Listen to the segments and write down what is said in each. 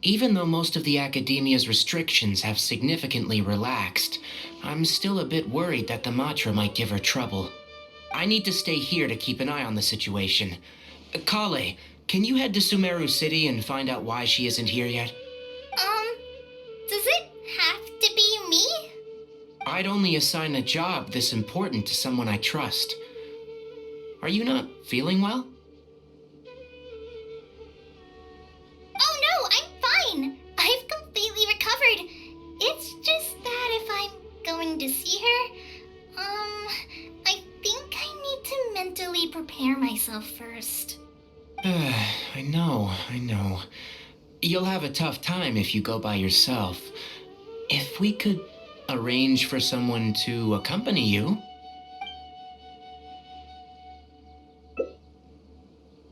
Even though most of the academia's restrictions have significantly relaxed, I'm still a bit worried that the Matra might give her trouble. I need to stay here to keep an eye on the situation. Kale, can you head to Sumeru City and find out why she isn't here yet? Does it have to be me? I'd only assign a job this important to someone I trust. Are you not feeling well? Oh no, I'm fine. I've completely recovered. It's just that if I'm going to see her, I think I need to mentally prepare myself first. I know. You'll have a tough time if you go by yourself. If we could arrange for someone to accompany you.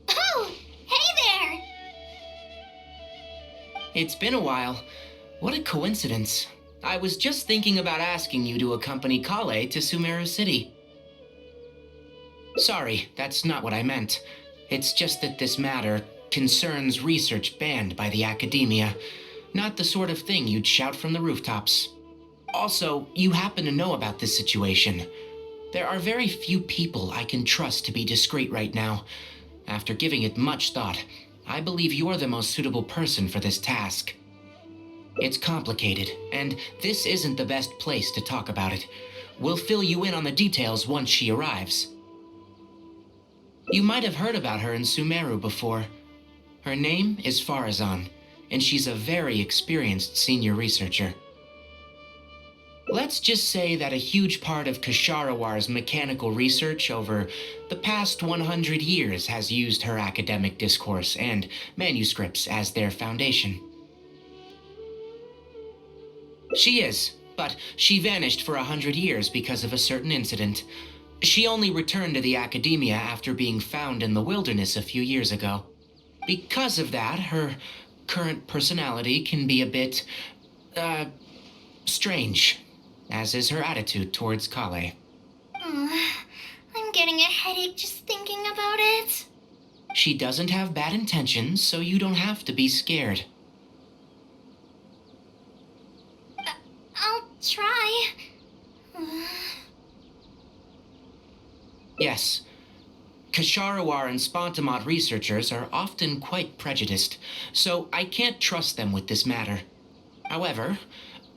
Oh, hey there! It's been a while. What a coincidence. I was just thinking about asking you to accompany Kale to Sumeru City. Sorry, that's not what I meant. It's just that this matter concerns research banned by the academia. Not the sort of thing you'd shout from the rooftops. Also, you happen to know about this situation. There are very few people I can trust to be discreet right now. After giving it much thought, I believe you're the most suitable person for this task. It's complicated, and this isn't the best place to talk about it. We'll fill you in on the details once she arrives. You might have heard about her in Sumeru before. Her name is Faruzan, and she's a very experienced senior researcher. Let's just say that a huge part of Kasharawar's mechanical research over the past 100 years has used her academic discourse and manuscripts as their foundation. She is, but she vanished for 100 years because of a certain incident. She only returned to the academia after being found in the wilderness a few years ago. Because of that, her current personality can be a bit, strange, as is her attitude towards Kale. I'm getting a headache just thinking about it. She doesn't have bad intentions, so you don't have to be scared. I'll try. Yes. Kasharawar and Spontamod researchers are often quite prejudiced, so I can't trust them with this matter. However,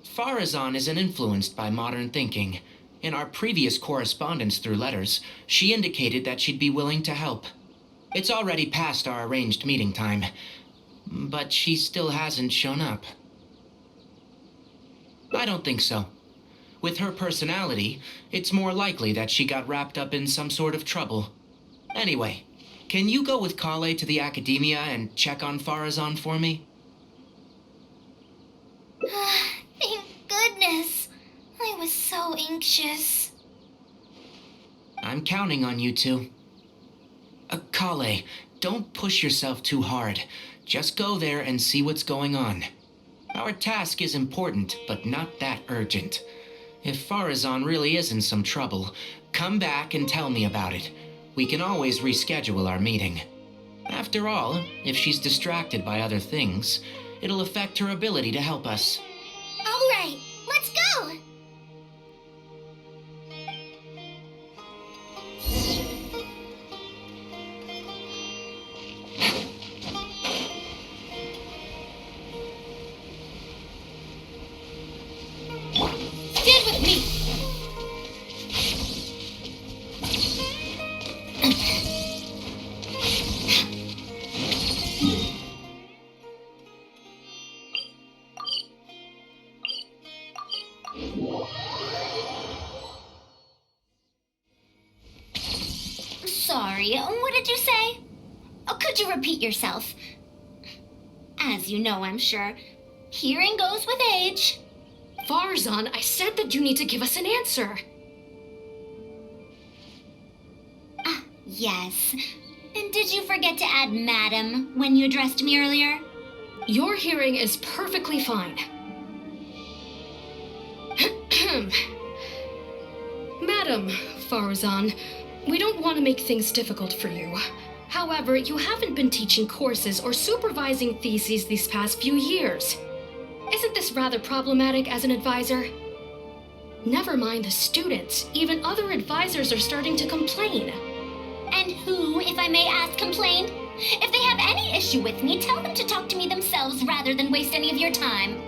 Faruzan isn't influenced by modern thinking. In our previous correspondence through letters, she indicated that she'd be willing to help. It's already past our arranged meeting time, but she still hasn't shown up. I don't think so. With her personality, it's more likely that she got wrapped up in some sort of trouble. Anyway, can you go with Kale to the academia and check on Faruzan for me? Thank goodness. I was so anxious. I'm counting on you two. Kale, don't push yourself too hard. Just go there and see what's going on. Our task is important, but not that urgent. If Faruzan really is in some trouble, come back and tell me about it. We can always reschedule our meeting. After all, if she's distracted by other things, it'll affect her ability to help us. All right, let's go! Stand with me! Sorry, what did you say? Oh, could you repeat yourself? As you know, I'm sure, hearing goes with age. Faruzan, I said that you need to give us an answer. Yes. And did you forget to add madam when you addressed me earlier? Your hearing is perfectly fine. Madam Faruzan, we don't want to make things difficult for you. However, you haven't been teaching courses or supervising theses these past few years. Isn't this rather problematic as an advisor? Never mind the students, even other advisors are starting to complain. And who, if I may ask, complained? If they have any issue with me, tell them to talk to me themselves rather than waste any of your time.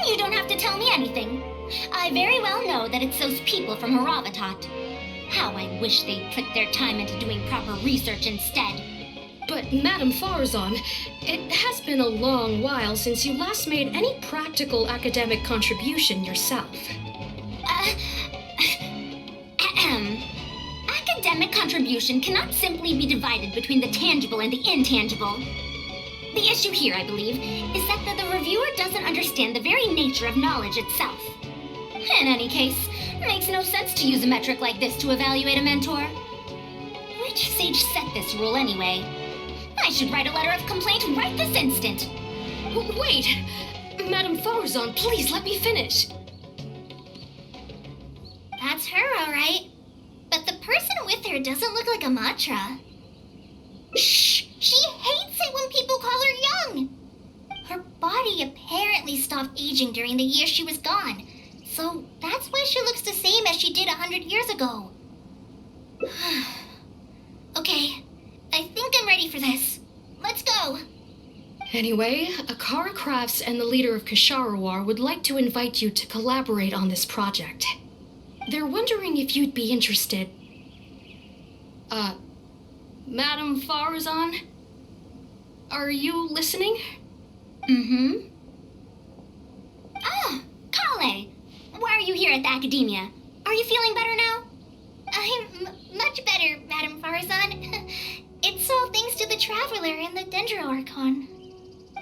You don't have to tell me anything. I very well know that it's those people from Haravatat. How I wish they'd put their time into doing proper research instead. But, Madam Faruzan, it has been a long while since you last made any practical academic contribution yourself. Academic contribution cannot simply be divided between the tangible and the intangible. The issue here, I believe, is that the reviewer doesn't understand the very nature of knowledge itself. In any case, it makes no sense to use a metric like this to evaluate a mentor. Which sage set this rule anyway? I should write a letter of complaint right this instant. Wait! Madam Faruzan, please let me finish. That's her, all right. But the person with her doesn't look like a mantra. Shh! She hates it when people call her young. Her body apparently stopped aging during the year she was gone. So that's why she looks the same as she did 100 years ago. Okay, I think I'm ready for this. Let's go. Anyway, Akara Crafts and the leader of Kasharawar would like to invite you to collaborate on this project. They're wondering if you'd be interested. Madam Faruzan? Are you listening? Mm-hmm. Ah, Kale! Why are you here at the Academia? Are you feeling better now? I'm much better, Madam Faruzan. It's all thanks to the Traveler and the Dendro Archon.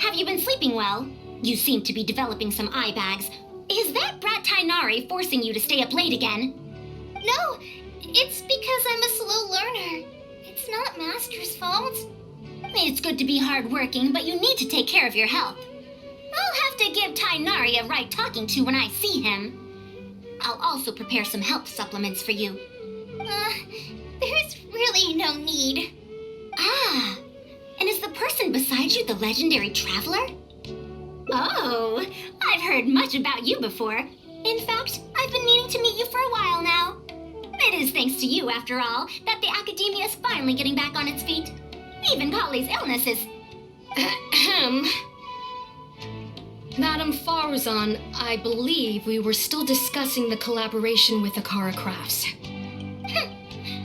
Have you been sleeping well? You seem to be developing some eye bags. Is that brat Tainari forcing you to stay up late again? No, it's because I'm a slow learner. It's not Master's fault. It's good to be hardworking, but you need to take care of your health. I'll have to give Tainari a right talking to when I see him. I'll also prepare some health supplements for you. There's really no need. Ah, and is the person beside you the legendary Traveler? Oh, I've heard much about you before. In fact, I've been meaning to meet you for a while now. It is thanks to you, after all, that the Academia is finally getting back on its feet. Even Kale's illness is... Ahem. Madam Faruzan, I believe we were still discussing the collaboration with Akara Crafts.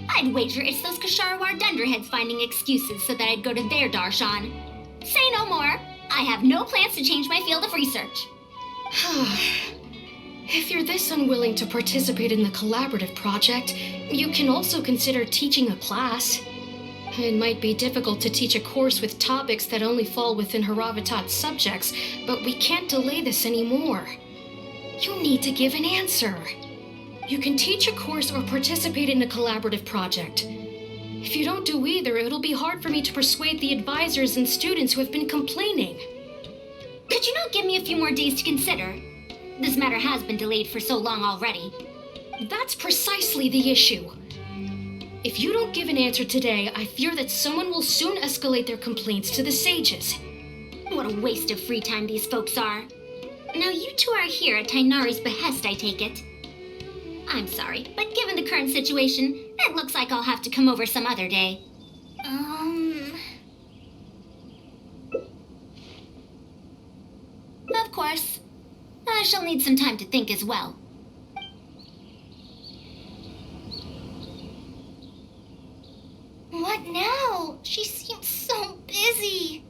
I'd wager it's those Kasharawar Dunderheads finding excuses so that I'd go to their darshan. Say no more. I have no plans to change my field of research. If you're this unwilling to participate in the collaborative project, you can also consider teaching a class. It might be difficult to teach a course with topics that only fall within Haravatat's subjects, but we can't delay this anymore. You need to give an answer. You can teach a course or participate in a collaborative project. If you don't do either, it'll be hard for me to persuade the advisors and students who have been complaining. Could you not give me a few more days to consider? This matter has been delayed for so long already. That's precisely the issue. If you don't give an answer today, I fear that someone will soon escalate their complaints to the sages. What a waste of free time these folks are. Now you two are here at Tainari's behest, I take it. I'm sorry, but given the current situation, it looks like I'll have to come over some other day. Of course. I shall need some time to think as well. What now? She seems so busy.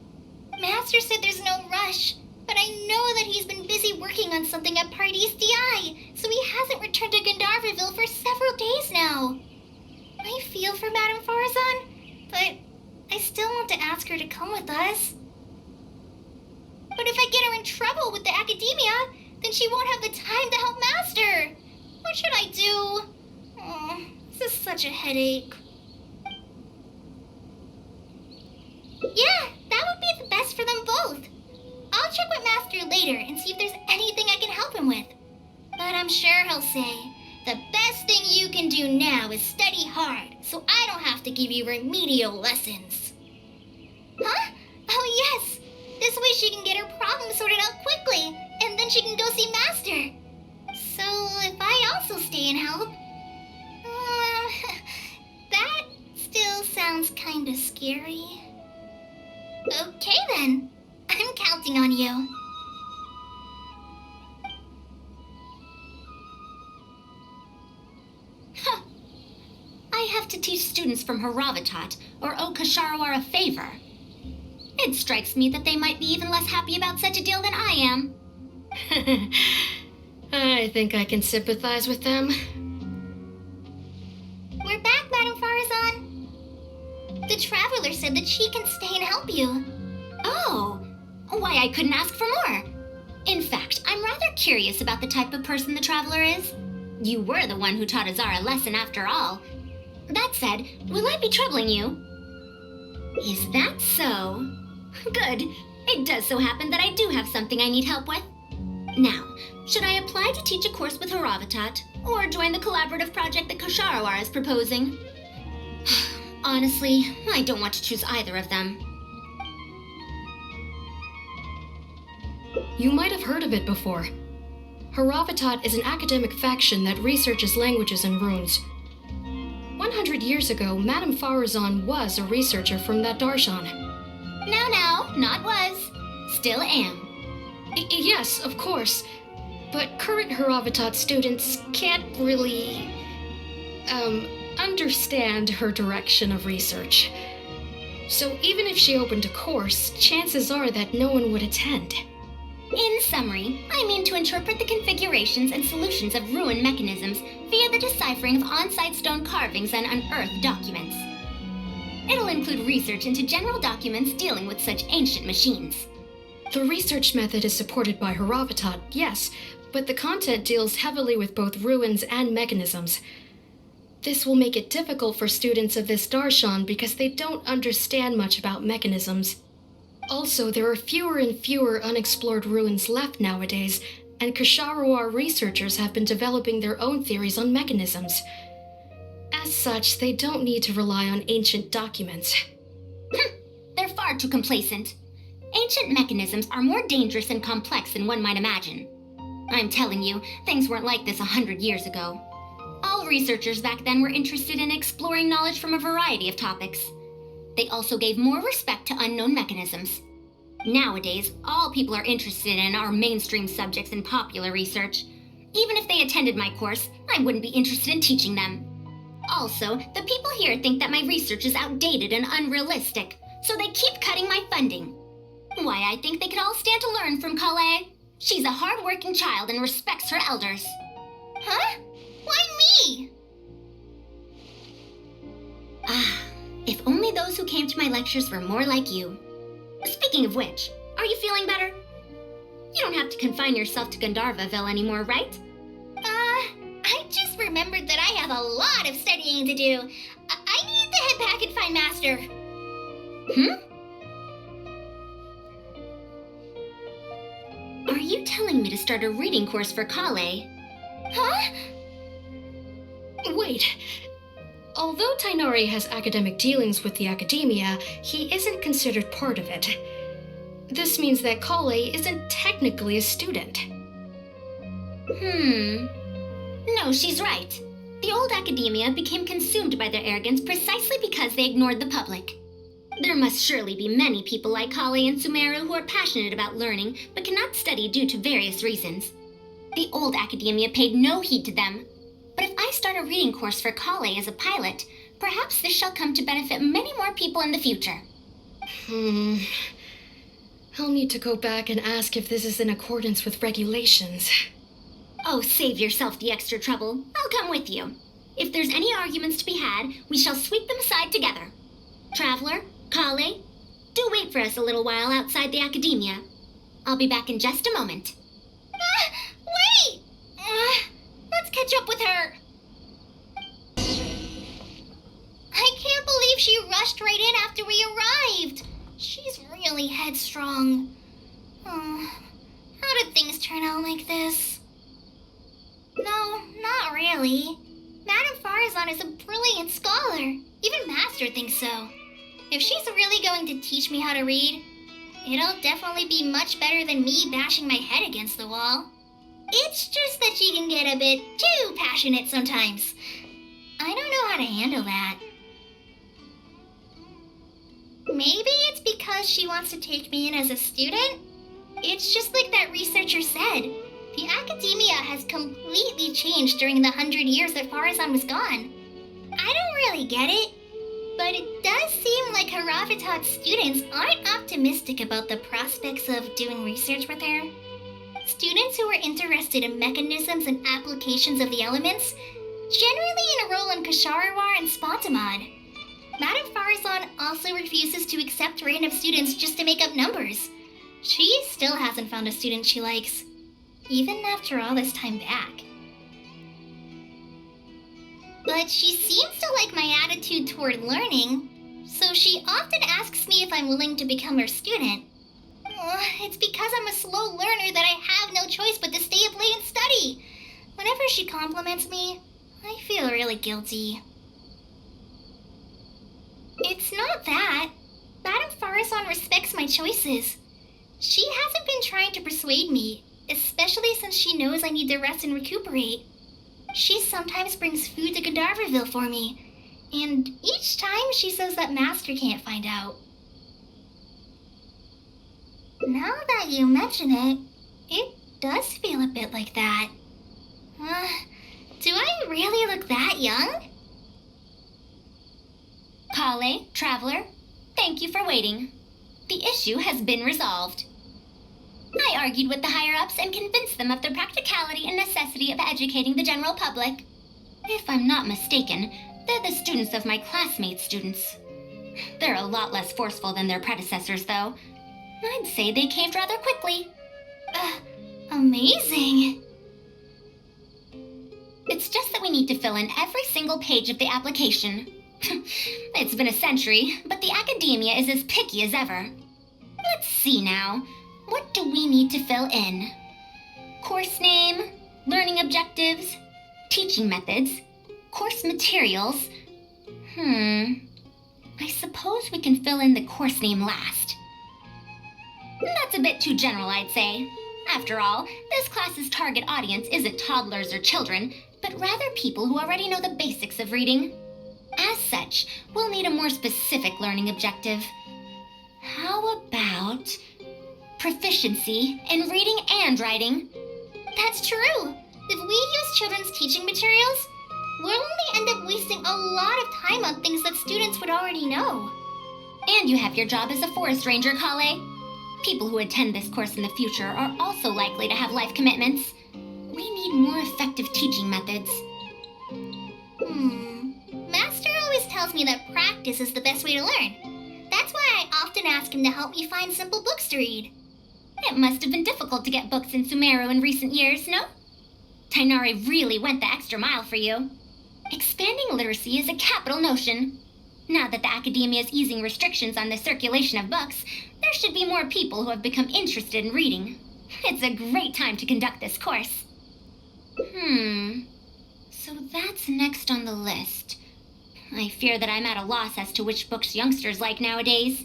Master said there's no rush, but I know that he's been busy working on something at Pardee's DI, so he hasn't returned to Gandharvaville for several days now. I feel for Madame Faruzan, but I still want to ask her to come with us. But if I get her in trouble with the Academia, then she won't have the time to help Master. What should I do? Oh, this is such a headache. Yeah, that would be the best for them both. I'll check with Master later and see if there's anything I can help him with. But I'm sure he'll say The best thing you can do now is study hard, so I don't have to give you remedial lessons. Huh? Oh, yes. This way she can get her problem sorted out quickly, and then she can go see Master. So if I also stay and help... that still sounds kinda scary. Okay then. I'm counting on you. Huh. I have to teach students from Haravatat or owe Kasharawar a favor. It strikes me that they might be even less happy about such a deal than I am. I think I can sympathize with them. We're back, Madam Faruzan. The Traveler said that she can stay and help you. Oh, why I couldn't ask for more. In fact, I'm rather curious about the type of person the Traveler is. You were the one who taught Azar a lesson after all. That said, will I be troubling you? Is that so? Good. It does so happen that I do have something I need help with. Now, should I apply to teach a course with Haravatat, or join the collaborative project that Kasharawar is proposing? Honestly, I don't want to choose either of them. You might have heard of it before. Haravatat is an academic faction that researches languages and runes. 100 years ago, Madame Faruzan was a researcher from that darshan. No, not was. Still am. Yes, of course. But current Haravatat students can't really... understand her direction of research. So even if she opened a course, chances are that no one would attend. In summary, I mean to interpret the configurations and solutions of ruin mechanisms via the deciphering of on-site stone carvings and unearthed documents. It'll include research into general documents dealing with such ancient machines. The research method is supported by Haravatat, yes, but the content deals heavily with both ruins and mechanisms. This will make it difficult for students of this darshan because they don't understand much about mechanisms. Also, there are fewer and fewer unexplored ruins left nowadays, and Kasharawar researchers have been developing their own theories on mechanisms. As such, they don't need to rely on ancient documents. They're far too complacent. Ancient mechanisms are more dangerous and complex than one might imagine. I'm telling you, things weren't like this 100 years ago. All researchers back then were interested in exploring knowledge from a variety of topics. They also gave more respect to unknown mechanisms. Nowadays, all people are interested in are mainstream subjects in popular research. Even if they attended my course, I wouldn't be interested in teaching them. Also, the people here think that my research is outdated and unrealistic, so they keep cutting my funding. Why, I think they could all stand to learn from Kale. She's a hard-working child and respects her elders. Huh? Why me? If only those who came to my lectures were more like you. Speaking of which, are you feeling better? You don't have to confine yourself to Gandharvaville anymore, right? I just remembered that I have a lot of studying to do. I need to head back and find Master. Are you telling me to start a reading course for Kale? Huh? Wait. Although Tainari has academic dealings with the academia, he isn't considered part of it. This means that Kale isn't technically a student. No, she's right. The old academia became consumed by their arrogance precisely because they ignored the public. There must surely be many people like Kale and Sumeru who are passionate about learning but cannot study due to various reasons. The old academia paid no heed to them. But if I start a reading course for Kale as a pilot, perhaps this shall come to benefit many more people in the future. I'll need to go back and ask if this is in accordance with regulations. Oh, save yourself the extra trouble. I'll come with you. If there's any arguments to be had, we shall sweep them aside together. Traveler, Kale, do wait for us a little while outside the academia. I'll be back in just a moment. Wait! Let's catch up with her. I can't believe she rushed right in after we arrived. She's really headstrong. How did things turn out like this? No, not really. really. Madame Faruzan is a brilliant scholar. Even Master thinks so. If she's really going to teach me how to read, it'll definitely be much better than me bashing my head against the wall. It's just that she can get a bit too passionate sometimes. I don't know how to handle that. Maybe it's because she wants to take me in as a student? It's just like that researcher said. The academia has completely changed during the 100 years that Faruzan was gone. I don't really get it, but it does seem like Haravatat's students aren't optimistic about the prospects of doing research with her. Students who are interested in mechanisms and applications of the elements generally enroll in Kasharawar and Spontamod. Madame Faruzan also refuses to accept random students just to make up numbers. She still hasn't found a student she likes, even after all this time back. But she seems to like my attitude toward learning, so she often asks me if I'm willing to become her student. It's because I'm a slow learner that I have no choice but to stay up late and study. Whenever she compliments me, I feel really guilty. It's not that. Madame Faruzan respects my choices. She hasn't been trying to persuade me, especially since she knows I need to rest and recuperate. She sometimes brings food to Gandharvaville for me, and each time she says that Master can't find out. Now that you mention it, it does feel a bit like that. Do I really look that young? Kale, Traveler, thank you for waiting. The issue has been resolved. I argued with the higher-ups and convinced them of the practicality and necessity of educating the general public. If I'm not mistaken, they're the students of my classmates' students. They're a lot less forceful than their predecessors, though. I'd say they caved rather quickly. Amazing. It's just that we need to fill in every single page of the application. It's been a century, but the academia is as picky as ever. Let's see now. What do we need to fill in? Course name, learning objectives, teaching methods, course materials. I suppose we can fill in the course name last. That's a bit too general, I'd say. After all, this class's target audience isn't toddlers or children, but rather people who already know the basics of reading. As such, we'll need a more specific learning objective. How about proficiency in reading and writing? That's true. If we use children's teaching materials, we'll only end up wasting a lot of time on things that students would already know. And you have your job as a forest ranger, Kale. People who attend this course in the future are also likely to have life commitments. We need more effective teaching methods. Master always tells me that practice is the best way to learn. That's why I often ask him to help me find simple books to read. It must have been difficult to get books in Sumeru in recent years, no? Tainari really went the extra mile for you. Expanding literacy is a capital notion. Now that the academia is easing restrictions on the circulation of books, there should be more people who have become interested in reading. It's a great time to conduct this course. So that's next on the list. I fear that I'm at a loss as to which books youngsters like nowadays.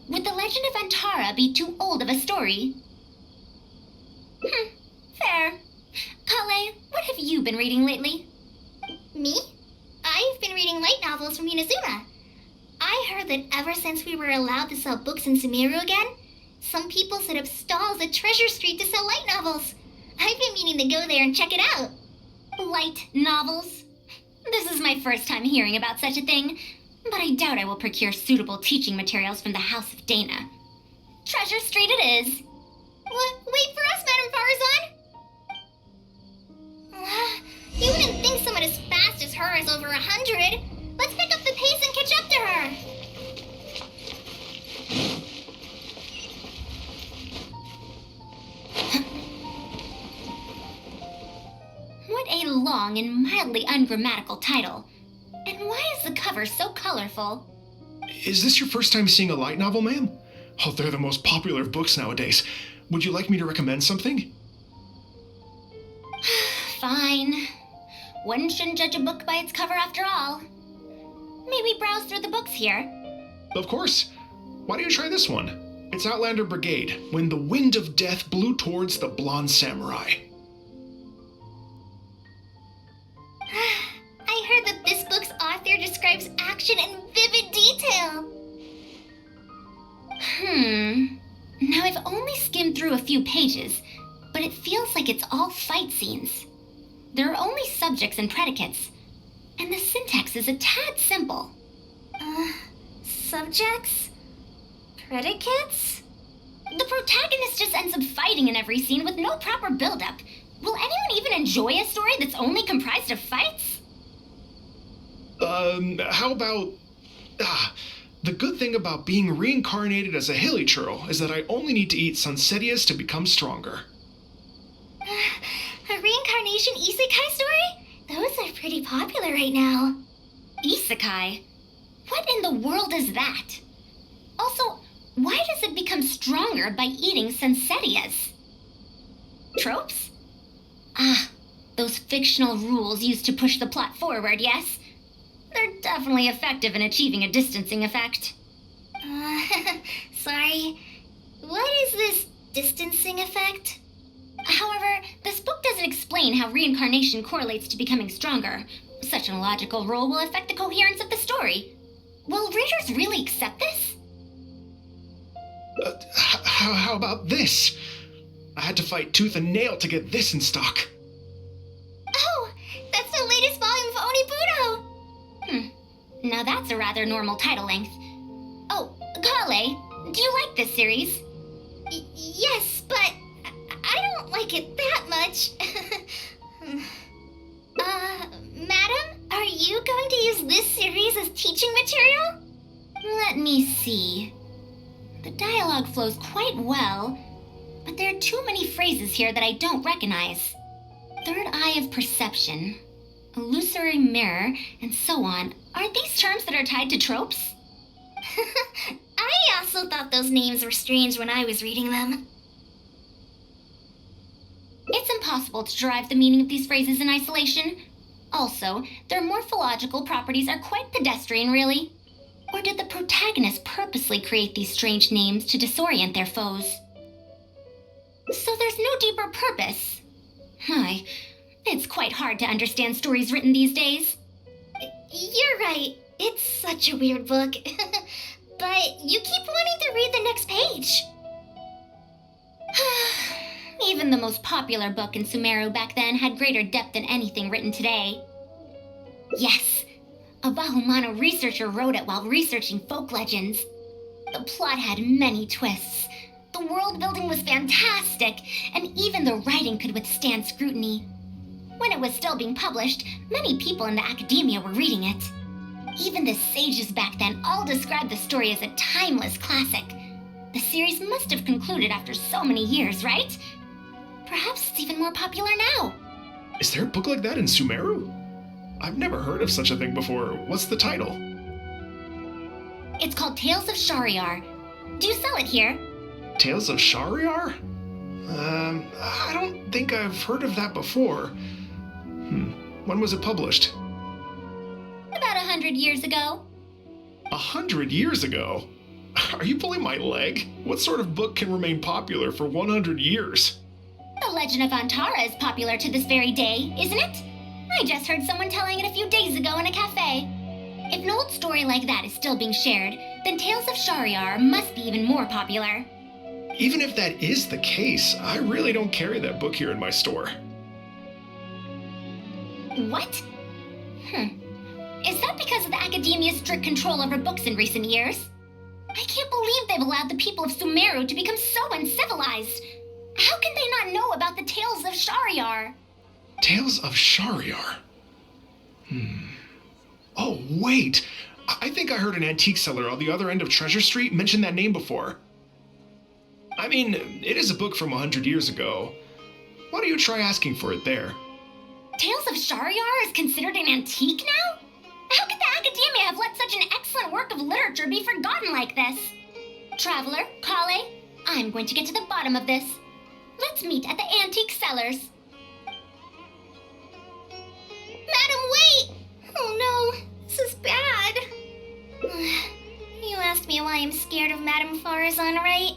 Would The Legend of Antara be too old of a story? Fair. Kale, what have you been reading lately? Me? I've been reading light novels from Inazuma. I heard that ever since we were allowed to sell books in Sumeru again, some people set up stalls at Treasure Street to sell light novels. I've been meaning to go there and check it out. Light novels? This is my first time hearing about such a thing, but I doubt I will procure suitable teaching materials from the House of Dana. Treasure Street it is. What? Wait for us, Madame Faruzan! You wouldn't think someone as fast as her is over 100. Let's pick up the pace and catch up to her. What a long and mildly ungrammatical title. And why is the cover so colorful? Is this your first time seeing a light novel, ma'am? Oh, they're the most popular of books nowadays. Would you like me to recommend something? Fine. One shouldn't judge a book by its cover after all. May we browse through the books here? Of course. Why don't you try this one? It's Outlander Brigade, When the Wind of Death Blew Towards the Blonde Samurai. I heard that this book's author describes action in vivid detail. Now I've only skimmed through a few pages, but it feels like it's all fight scenes. There are only subjects and predicates, and the syntax is a tad simple. Subjects? Predicates? The protagonist just ends up fighting in every scene with no proper build-up. Will anyone even enjoy a story that's only comprised of fights? How about... the good thing about being reincarnated as a hilly churl is that I only need to eat Sunsetias to become stronger. A reincarnation isekai story? Those are pretty popular right now. Isekai? What in the world is that? Also, why does it become stronger by eating Sunsetias? Tropes? Those fictional rules used to push the plot forward, yes? They're definitely effective in achieving a distancing effect. Sorry. What is this distancing effect? However, this book doesn't explain how reincarnation correlates to becoming stronger. Such an illogical rule will affect the coherence of the story. Will readers really accept this? How about this? I had to fight tooth and nail to get this in stock. Oh, that's the latest volume of Onibudo! Now that's a rather normal title length. Oh, Kale, do you like this series? Yes, but I don't like it that much. Madam, are you going to use this series as teaching material? Let me see. The dialogue flows quite well, but there are too many phrases here that I don't recognize. Third eye of perception, illusory mirror, and so on. Aren't these terms that are tied to tropes? I also thought those names were strange when I was reading them. It's impossible to derive the meaning of these phrases in isolation. Also, their morphological properties are quite pedestrian, really. Or did the protagonist purposely create these strange names to disorient their foes? So there's no deeper purpose. It's quite hard to understand stories written these days. You're right. It's such a weird book. But you keep wanting to read the next page. Even the most popular book in Sumeru back then had greater depth than anything written today. Yes, a Bahumano researcher wrote it while researching folk legends. The plot had many twists. The world building was fantastic, and even the writing could withstand scrutiny. When it was still being published, many people in the academia were reading it. Even the sages back then all described the story as a timeless classic. The series must have concluded after so many years, right? Perhaps it's even more popular now. Is there a book like that in Sumeru? I've never heard of such a thing before. What's the title? It's called Tales of Shariar. Do you sell it here? Tales of Shariar? I don't think I've heard of that before. When was it published? About 100 years ago. 100 years ago? Are you pulling my leg? What sort of book can remain popular for 100 years? The Legend of Antara is popular to this very day, isn't it? I just heard someone telling it a few days ago in a cafe. If an old story like that is still being shared, then Tales of Shariar must be even more popular. Even if that is the case, I really don't carry that book here in my store. What? Is that because of the academia's strict control over books in recent years? I can't believe they've allowed the people of Sumeru to become so uncivilized. How can they not know about the Tales of Shariar? Tales of Shariar? Oh, wait! I think I heard an antique seller on the other end of Treasure Street mention that name before. I mean, it is a book from 100 years ago. Why don't you try asking for it there? Tales of Shariar is considered an antique now? How could the academia have let such an excellent work of literature be forgotten like this? Traveler, Kale, I'm going to get to the bottom of this. Let's meet at the antique sellers. I'm scared of Madame Faruzan, right?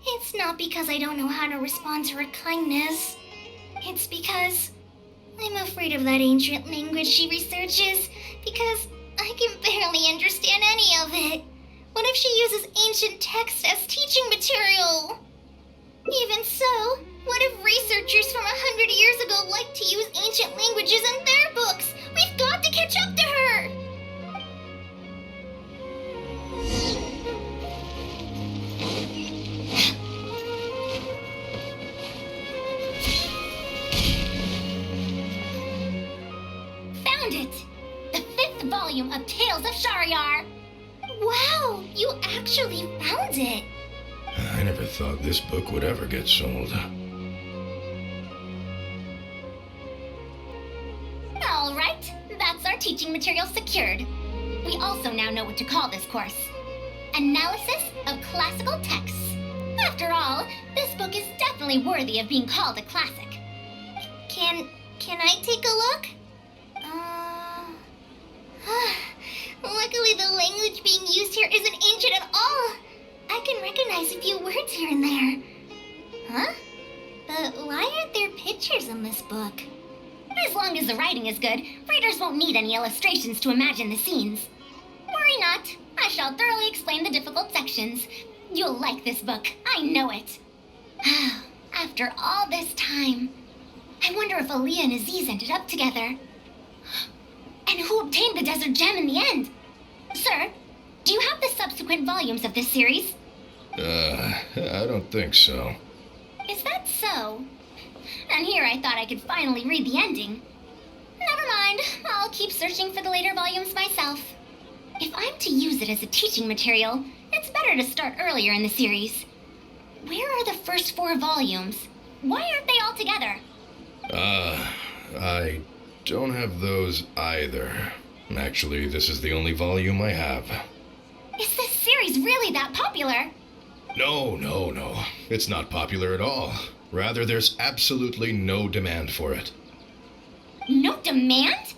It's not because I don't know how to respond to her kindness. It's because I'm afraid of that ancient language she researches, because I can barely understand any of it. What if she uses ancient texts as teaching material? Even so, what if researchers from 100 years ago like to use ancient languages in their books? We've got to catch up to her! Found it! The 5th volume of Tales of Shahryar! Wow, you actually found it! I never thought this book would ever get sold. All right, that's our teaching material secured. We also now know what to call this course. Analysis of Classical Texts. After all, this book is definitely worthy of being called a classic. Can I take a look? Luckily the language being used here isn't ancient at all. I can recognize a few words here and there. Huh? But why aren't there pictures in this book? As long as the writing is good, readers won't need any illustrations to imagine the scenes. Worry not, I shall thoroughly explain the difficult sections. You'll like this book, I know it. After all this time, I wonder if Aaliyah and Aziz ended up together. And who obtained the Desert Gem in the end? Sir, do you have the subsequent volumes of this series? I don't think so. Is that so? And here I thought I could finally read the ending. Never mind, I'll keep searching for the later volumes myself. If I'm to use it as a teaching material, it's better to start earlier in the series. Where are the first 4 volumes? Why aren't they all together? I don't have those either. Actually, this is the only volume I have. Is this series really that popular? No. It's not popular at all. Rather, there's absolutely no demand for it. No demand?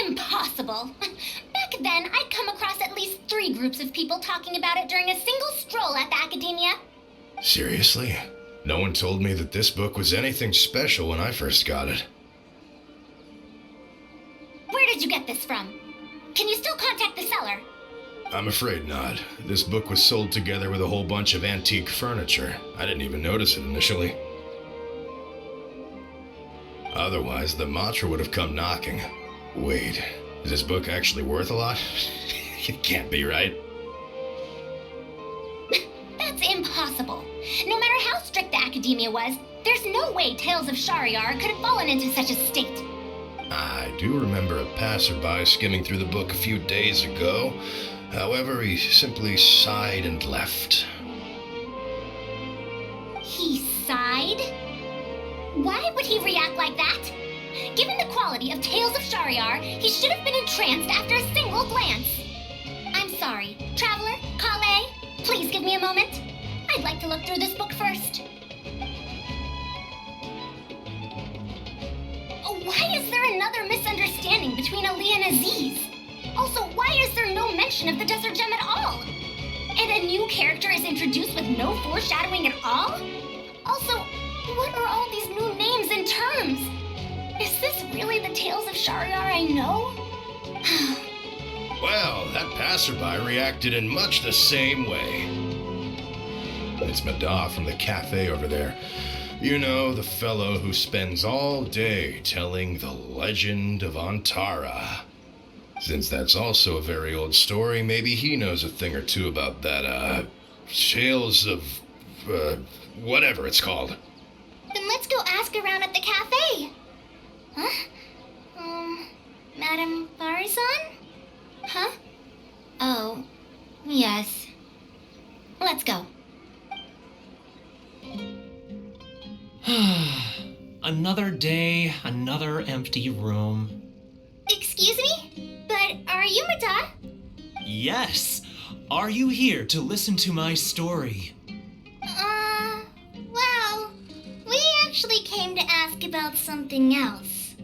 Impossible. Back then, I'd come across at least 3 groups of people talking about it during a single stroll at the academia. Seriously? No one told me that this book was anything special when I first got it. Where did you get this from? Can you still contact the seller? I'm afraid not. This book was sold together with a whole bunch of antique furniture. I didn't even notice it initially. Otherwise, the mantra would have come knocking. Wait, is this book actually worth a lot? It can't be, right? That's impossible. No matter how strict the academia was, there's no way Tales of Shahryar could have fallen into such a state. I do remember a passerby skimming through the book a few days ago. However, he simply sighed and left. He sighed? Why would he react like that? Given the quality of Tales of Shahryar, he should have been entranced after a single glance. I'm sorry. Traveler, Kale, please give me a moment. I'd like to look through this book first. Why is there another misunderstanding between Ali and Aziz? Also, why is there no mention of the Desert Gem at all? And a new character is introduced with no foreshadowing at all? Also, what are all these new names and terms? Is this really the Tales of Shahryar I know? Well, that passerby reacted in much the same way. It's Mada from the cafe over there. You know, the fellow who spends all day telling the legend of Antara. Since that's also a very old story, maybe he knows a thing or two about that, Tales of, whatever it's called. Then let's go ask around at the cafe. Huh? Madame Faruzan? Huh? Oh, yes. Let's go. Another day, another empty room. Excuse me? But are you Mada? Yes! Are you here to listen to my story? Well, we actually came to ask about something else.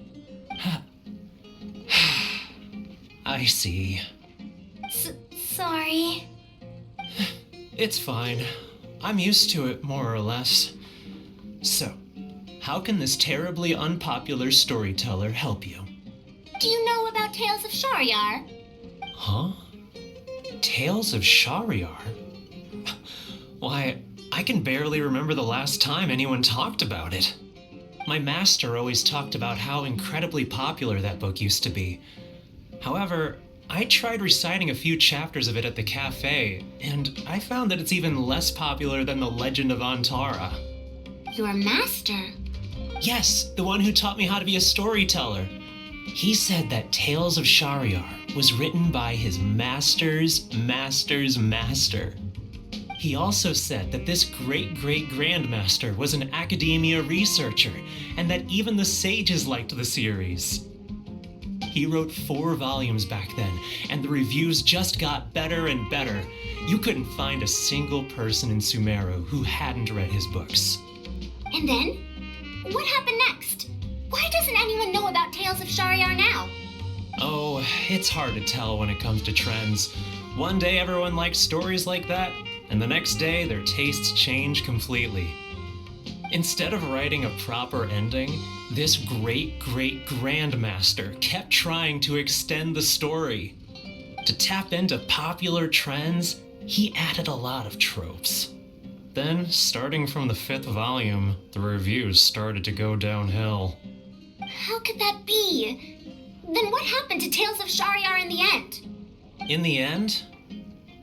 I see. Sorry. It's fine. I'm used to it, more or less. So, how can this terribly unpopular storyteller help you? Do you know about Tales of Shahryar? Huh? Tales of Shahryar? Why, I can barely remember the last time anyone talked about it. My master always talked about how incredibly popular that book used to be. However, I tried reciting a few chapters of it at the cafe, and I found that it's even less popular than The Legend of Antara. Your master? Yes, the one who taught me how to be a storyteller. He said that Tales of Shahryar was written by his master's master's master. He also said that this great-great-grandmaster was an academia researcher, and that even the sages liked the series. He wrote 4 volumes back then, and the reviews just got better and better. You couldn't find a single person in Sumeru who hadn't read his books. And then? What happened next? Why doesn't anyone know about Tales of Shahryar now? Oh, it's hard to tell when it comes to trends. One day everyone likes stories like that, and the next day their tastes change completely. Instead of writing a proper ending, this great-great-grandmaster kept trying to extend the story. To tap into popular trends, he added a lot of tropes. Then, starting from the 5th volume, the reviews started to go downhill. How could that be? Then what happened to Tales of Shahryar in the end? In the end,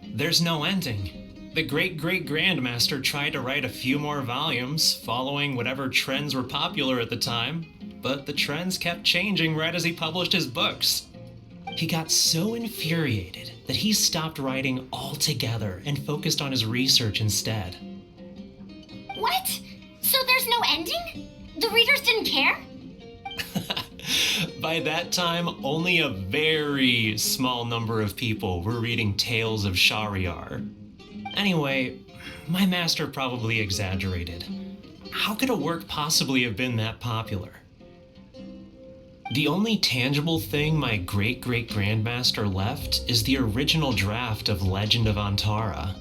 there's no ending. The great-great-grandmaster tried to write a few more volumes, following whatever trends were popular at the time, but the trends kept changing right as he published his books. He got so infuriated that he stopped writing altogether and focused on his research instead. What? So there's no ending? The readers didn't care? By that time, only a very small number of people were reading Tales of Shahryar. Anyway, my master probably exaggerated. How could a work possibly have been that popular? The only tangible thing my great-great-grandmaster left is the original draft of Legend of Antara.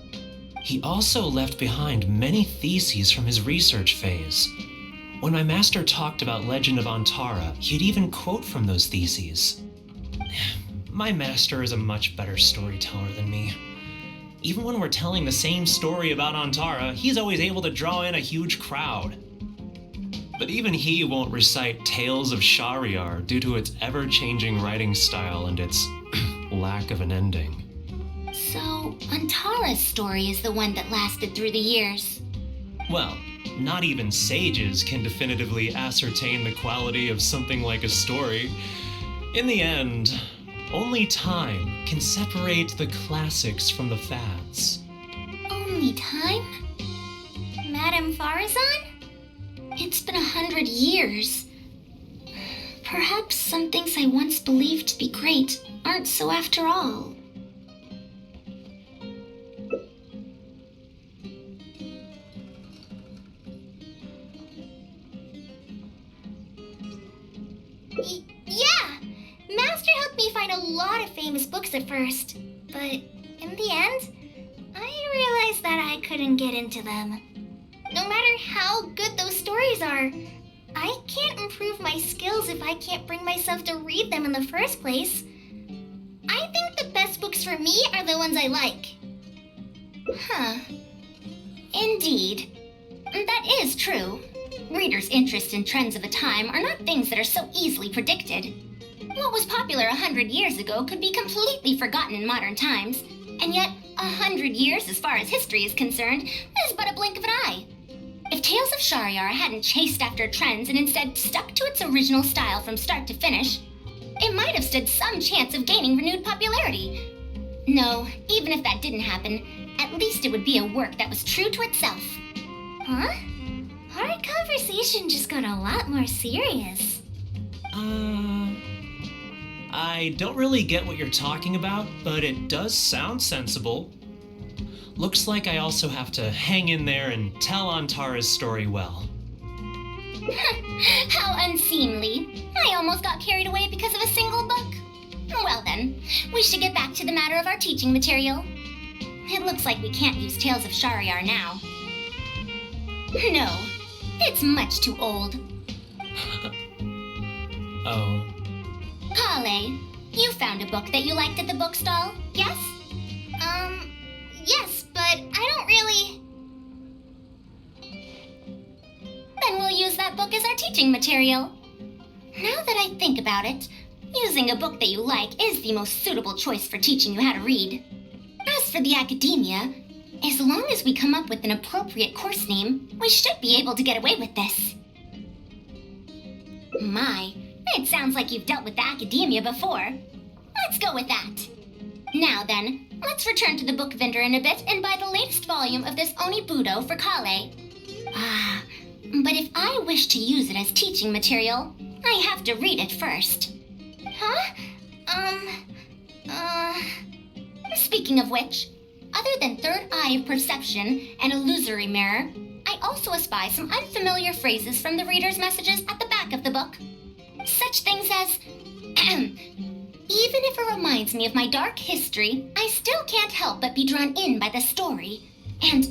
He also left behind many theses from his research phase. When my master talked about Legend of Antara, he'd even quote from those theses. My master is a much better storyteller than me. Even when we're telling the same story about Antara, he's always able to draw in a huge crowd. But even he won't recite Tales of Shahryar due to its ever-changing writing style and its lack of an ending. So, Antara's story is the one that lasted through the years. Well, not even sages can definitively ascertain the quality of something like a story. In the end, only time can separate the classics from the fads. Only time? Madam Faruzan? It's been 100 years. Perhaps some things I once believed to be great aren't so after all. Yeah! Master helped me find a lot of famous books at first, but in the end, I realized that I couldn't get into them. No matter how good those stories are, I can't improve my skills if I can't bring myself to read them in the first place. I think the best books for me are the ones I like. Huh. Indeed. That is true. Readers' interest in trends of a time are not things that are so easily predicted. What was popular 100 years ago could be completely forgotten in modern times, and yet 100 years, as far as history is concerned, is but a blink of an eye. If Tales of Shahryar hadn't chased after trends and instead stuck to its original style from start to finish, it might have stood some chance of gaining renewed popularity. No, even if that didn't happen, at least it would be a work that was true to itself. Huh? Our conversation just got a lot more serious. I don't really get what you're talking about, but it does sound sensible. Looks like I also have to hang in there and tell Antara's story well. How unseemly. I almost got carried away because of a single book. Well then, we should get back to the matter of our teaching material. It looks like we can't use Tales of Shariar now. No, it's much too old. Oh. Kale, you found a book that you liked at the bookstall, yes? Yes, but I don't really... Then we'll use that book as our teaching material. Now that I think about it, using a book that you like is the most suitable choice for teaching you how to read. As for the academia, as long as we come up with an appropriate course name, we should be able to get away with this. My, it sounds like you've dealt with the academia before. Let's go with that. Now then, let's return to the book vendor in a bit and buy the latest volume of this Onibudo for Kale. But if I wish to use it as teaching material, I have to read it first. Huh? Speaking of which, other than third eye of perception and illusory mirror, I also espy some unfamiliar phrases from the reader's messages at the back of the book. Such things as, even if it reminds me of my dark history, I still can't help but be drawn in by the story. And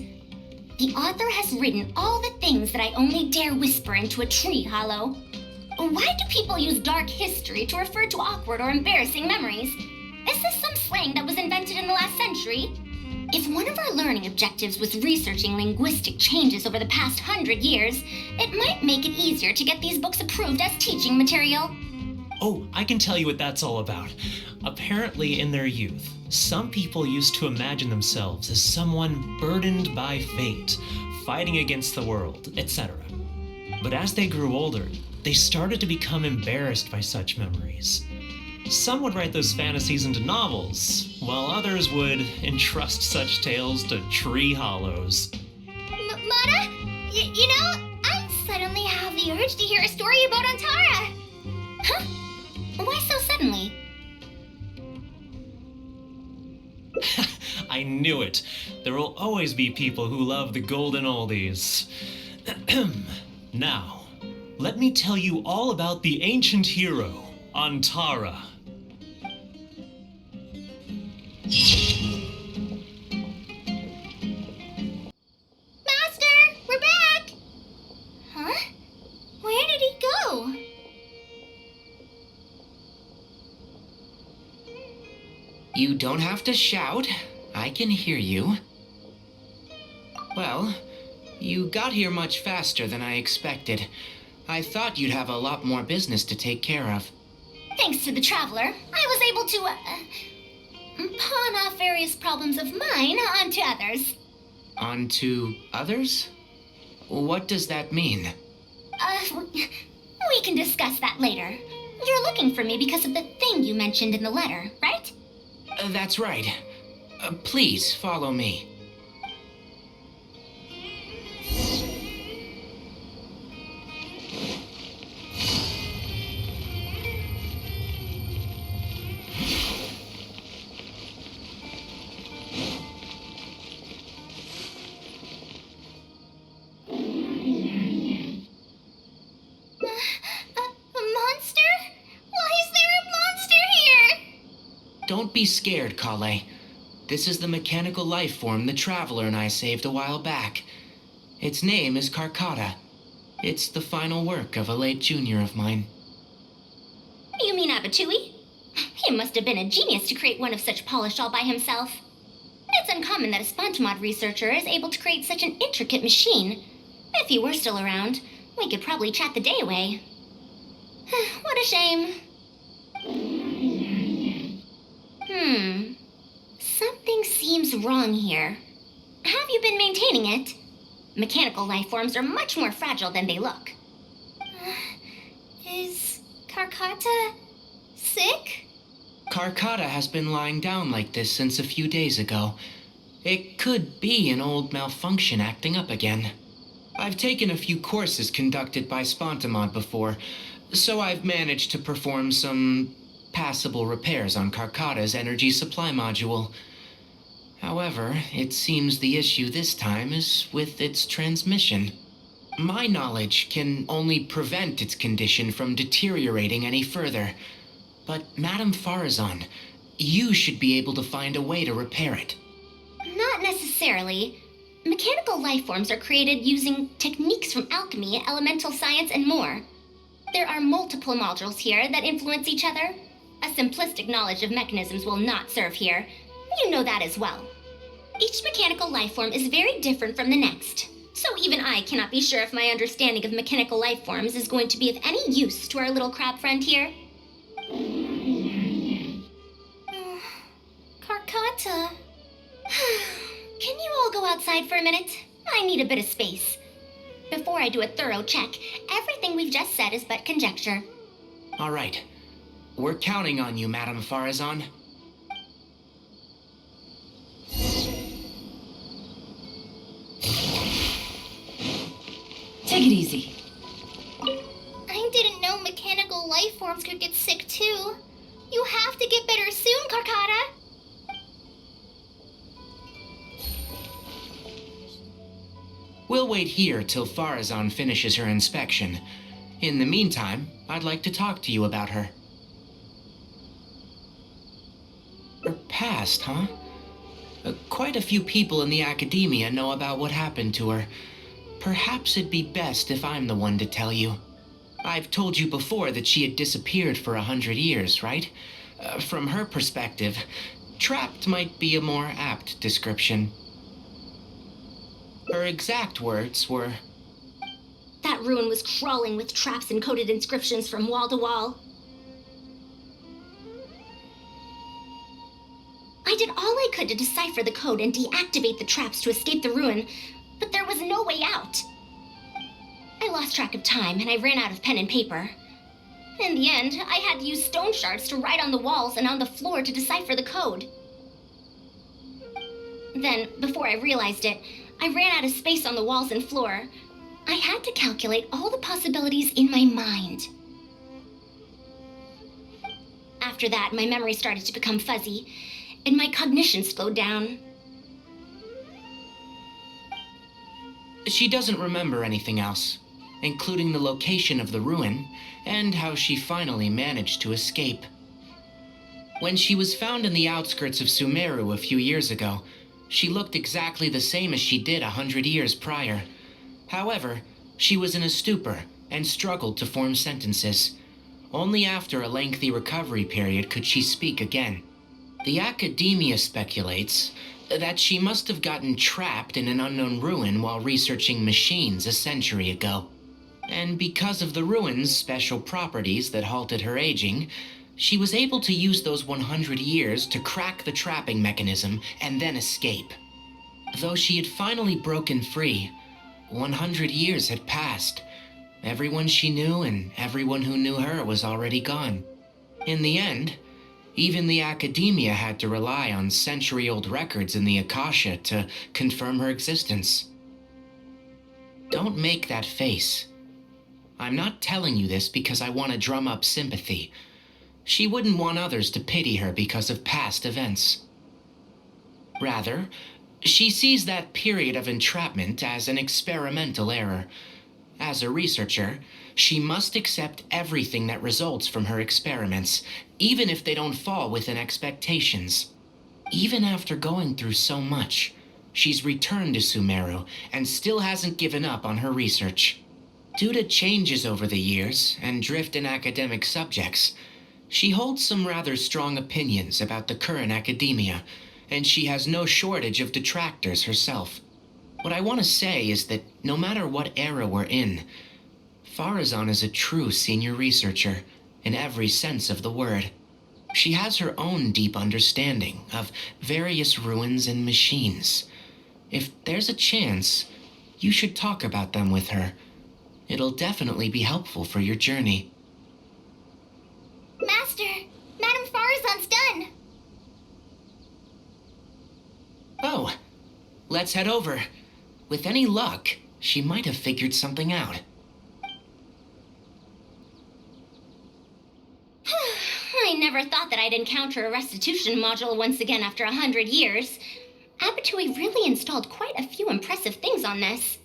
the author has written all the things that I only dare whisper into a tree hollow. Why do people use dark history to refer to awkward or embarrassing memories? Is this some slang that was invented in the last century? If one of our learning objectives was researching linguistic changes over the past 100 years, it might make it easier to get these books approved as teaching material. Oh, I can tell you what that's all about. Apparently, in their youth, some people used to imagine themselves as someone burdened by fate, fighting against the world, etc. But as they grew older, they started to become embarrassed by such memories. Some would write those fantasies into novels, while others would entrust such tales to tree hollows. Mata? You know, I suddenly have the urge to hear a story about Antara. Huh? Why so suddenly? I knew it. There will always be people who love the golden oldies. Now, let me tell you all about the ancient hero, Antara. Master, we're back! Huh? Where did he go? You don't have to shout. I can hear you. Well, you got here much faster than I expected. I thought you'd have a lot more business to take care of. Thanks to the traveler, I was able to, pawn off various problems of mine onto others. Onto others? What does that mean? We can discuss that later. You're looking for me because of the thing you mentioned in the letter, right? That's right. Please follow me. A monster? Why is there a monster here? Don't be scared, Kale. This is the mechanical life form the Traveler and I saved a while back. Its name is Karkata. It's the final work of a late junior of mine. You mean Abatui? He must have been a genius to create one of such polish all by himself. It's uncommon that a Spontamod researcher is able to create such an intricate machine. If he were still around, we could probably chat the day away. What a shame. Something seems wrong here. Have you been maintaining it? Mechanical life forms are much more fragile than they look. Is Karkata sick? Karkata has been lying down like this since a few days ago. It could be an old malfunction acting up again. I've taken a few courses conducted by Spontamod before, so I've managed to perform some passable repairs on Karkata's energy supply module. However, it seems the issue this time is with its transmission. My knowledge can only prevent its condition from deteriorating any further. But Madame Faruzan, you should be able to find a way to repair it. Not necessarily. Mechanical life forms are created using techniques from alchemy, elemental science, and more. There are multiple modules here that influence each other. A simplistic knowledge of mechanisms will not serve here. You know that as well. Each mechanical life form is very different from the next. So even I cannot be sure if my understanding of mechanical life forms is going to be of any use to our little crab friend here. Karkata. Can you all go outside for a minute? I need a bit of space. Before I do a thorough check, everything we've just said is but conjecture. All right. We're counting on you, Madame Faruzan. Take it easy. I didn't know mechanical life forms could get sick too. You have to get better soon, Karkata. We'll wait here till Faruzan finishes her inspection. In the meantime, I'd like to talk to you about her. Her past, huh? Quite a few people in the academia know about what happened to her. Perhaps it'd be best if I'm the one to tell you. I've told you before that she had disappeared for 100 years, right? From her perspective, trapped might be a more apt description. Her exact words were, That ruin was crawling with traps and coded inscriptions from wall to wall. I did all I could to decipher the code and deactivate the traps to escape the ruin, but there was no way out. I lost track of time and I ran out of pen and paper. In the end, I had to use stone shards to write on the walls and on the floor to decipher the code. Then, before I realized it, I ran out of space on the walls and floor. I had to calculate all the possibilities in my mind. After that, my memory started to become fuzzy, and my cognition slowed down. she doesn't remember anything else, including the location of the ruin and how she finally managed to escape. When she was found in the outskirts of Sumeru a few years ago, she looked exactly the same as she did 100 years prior. However, she was in a stupor and struggled to form sentences. Only after a lengthy recovery period could she speak again. The academia speculates that she must have gotten trapped in an unknown ruin while researching machines a century ago. And because of the ruin's special properties that halted her aging, she was able to use those 100 years to crack the trapping mechanism and then escape. Though she had finally broken free, 100 years had passed. Everyone she knew and everyone who knew her was already gone. In the end, even the academia had to rely on century-old records in the Akasha to confirm her existence. Don't make that face. I'm not telling you this because I want to drum up sympathy. She wouldn't want others to pity her because of past events. Rather, she sees that period of entrapment as an experimental error. As a researcher, she must accept everything that results from her experiments, even if they don't fall within expectations. Even after going through so much, she's returned to Sumeru and still hasn't given up on her research. Due to changes over the years and drift in academic subjects, she holds some rather strong opinions about the current academia, and she has no shortage of detractors herself. What I want to say is that no matter what era we're in, Faruzan is a true senior researcher in every sense of the word. She has her own deep understanding of various ruins and machines. If there's a chance, you should talk about them with her. It'll definitely be helpful for your journey. Master, Madame Faruzan's done. Oh, let's head over. With any luck, she might have figured something out. I never thought that I'd encounter a restitution module once again after 100 years. Abatui really installed quite a few impressive things on this.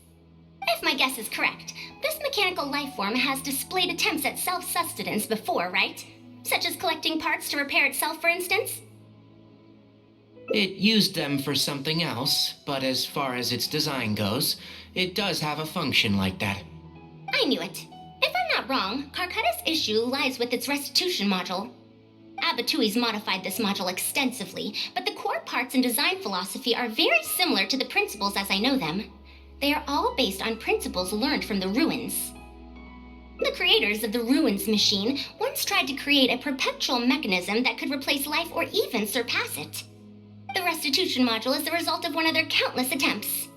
If my guess is correct, this mechanical life form has displayed attempts at self-sustenance before, right? Such as collecting parts to repair itself, for instance? It used them for something else, but as far as its design goes, it does have a function like that. I knew it. If I'm not wrong, Karkata's issue lies with its restitution module. Abatui's modified this module extensively, but the core parts and design philosophy are very similar to the principles as I know them. They are all based on principles learned from the ruins. The creators of the ruins machine once tried to create a perpetual mechanism that could replace life or even surpass it. The restitution module is the result of one of their countless attempts.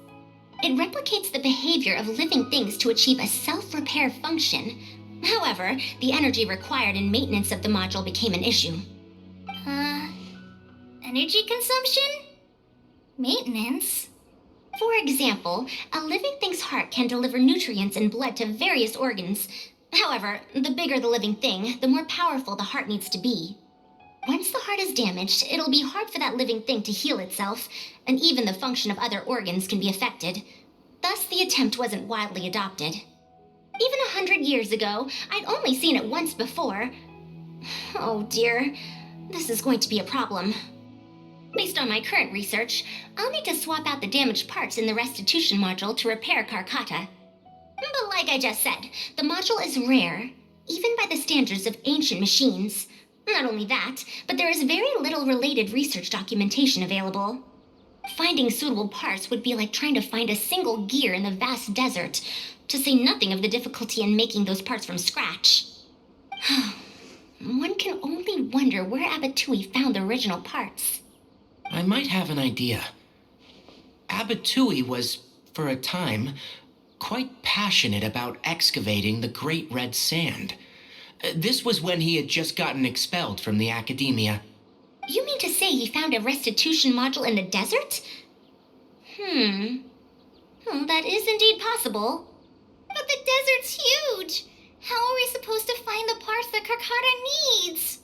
It replicates the behavior of living things to achieve a self-repair function. However, the energy required in maintenance of the module became an issue. Energy consumption? Maintenance? For example, a living thing's heart can deliver nutrients and blood to various organs. However, the bigger the living thing, the more powerful the heart needs to be. Once the heart is damaged, it'll be hard for that living thing to heal itself, and even the function of other organs can be affected. Thus, the attempt wasn't widely adopted. Even 100 years ago, I'd only seen it once before. Oh dear, this is going to be a problem. Based on my current research, I'll need to swap out the damaged parts in the restitution module to repair Karkata. But like I just said, the module is rare, even by the standards of ancient machines. Not only that, but there is very little related research documentation available. Finding suitable parts would be like trying to find a single gear in the vast desert, to say nothing of the difficulty in making those parts from scratch. One can only wonder where Abatui found the original parts. I might have an idea. Abatui was, for a time, quite passionate about excavating the Great Red Sand. This was when he had just gotten expelled from the academia. You mean to say he found a restitution module in the desert? Well, that is indeed possible. But the desert's huge! How are we supposed to find the parts that Karkata needs?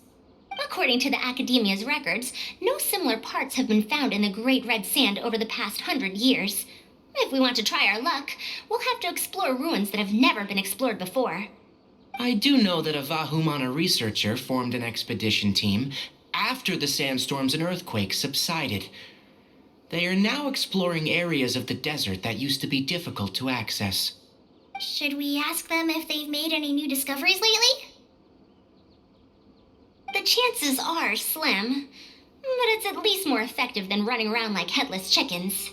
According to the Academia's records, no similar parts have been found in the Great Red Sand over the past 100 years. If we want to try our luck, we'll have to explore ruins that have never been explored before. I do know that a Vahumana researcher formed an expedition team after the sandstorms and earthquakes subsided. They are now exploring areas of the desert that used to be difficult to access. Should we ask them if they've made any new discoveries lately? The chances are slim, but it's at least more effective than running around like headless chickens.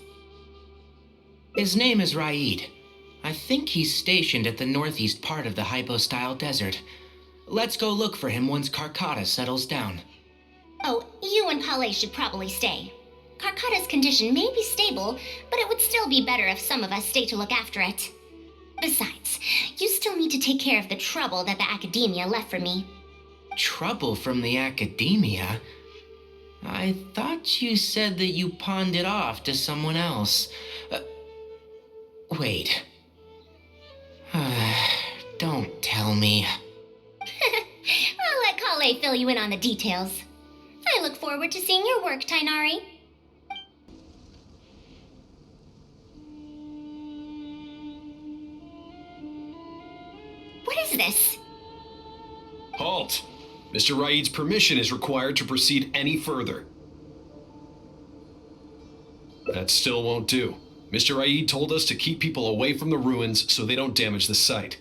His name is Raid. I think he's stationed at the northeast part of the Hypostyle Desert. Let's go look for him once Karkata settles down. Oh, you and Kale should probably stay. Karkata's condition may be stable, but it would still be better if some of us stay to look after it. Besides, you still need to take care of the trouble that the Academia left for me. Trouble from the Academia? I thought you said that you pawned it off to someone else. Wait. Don't tell me. I'll let Kale fill you in on the details. I look forward to seeing your work, Tainari. What is this? Halt! Mr. Raid's permission is required to proceed any further. That still won't do. Mr. Raid told us to keep people away from the ruins so they don't damage the site.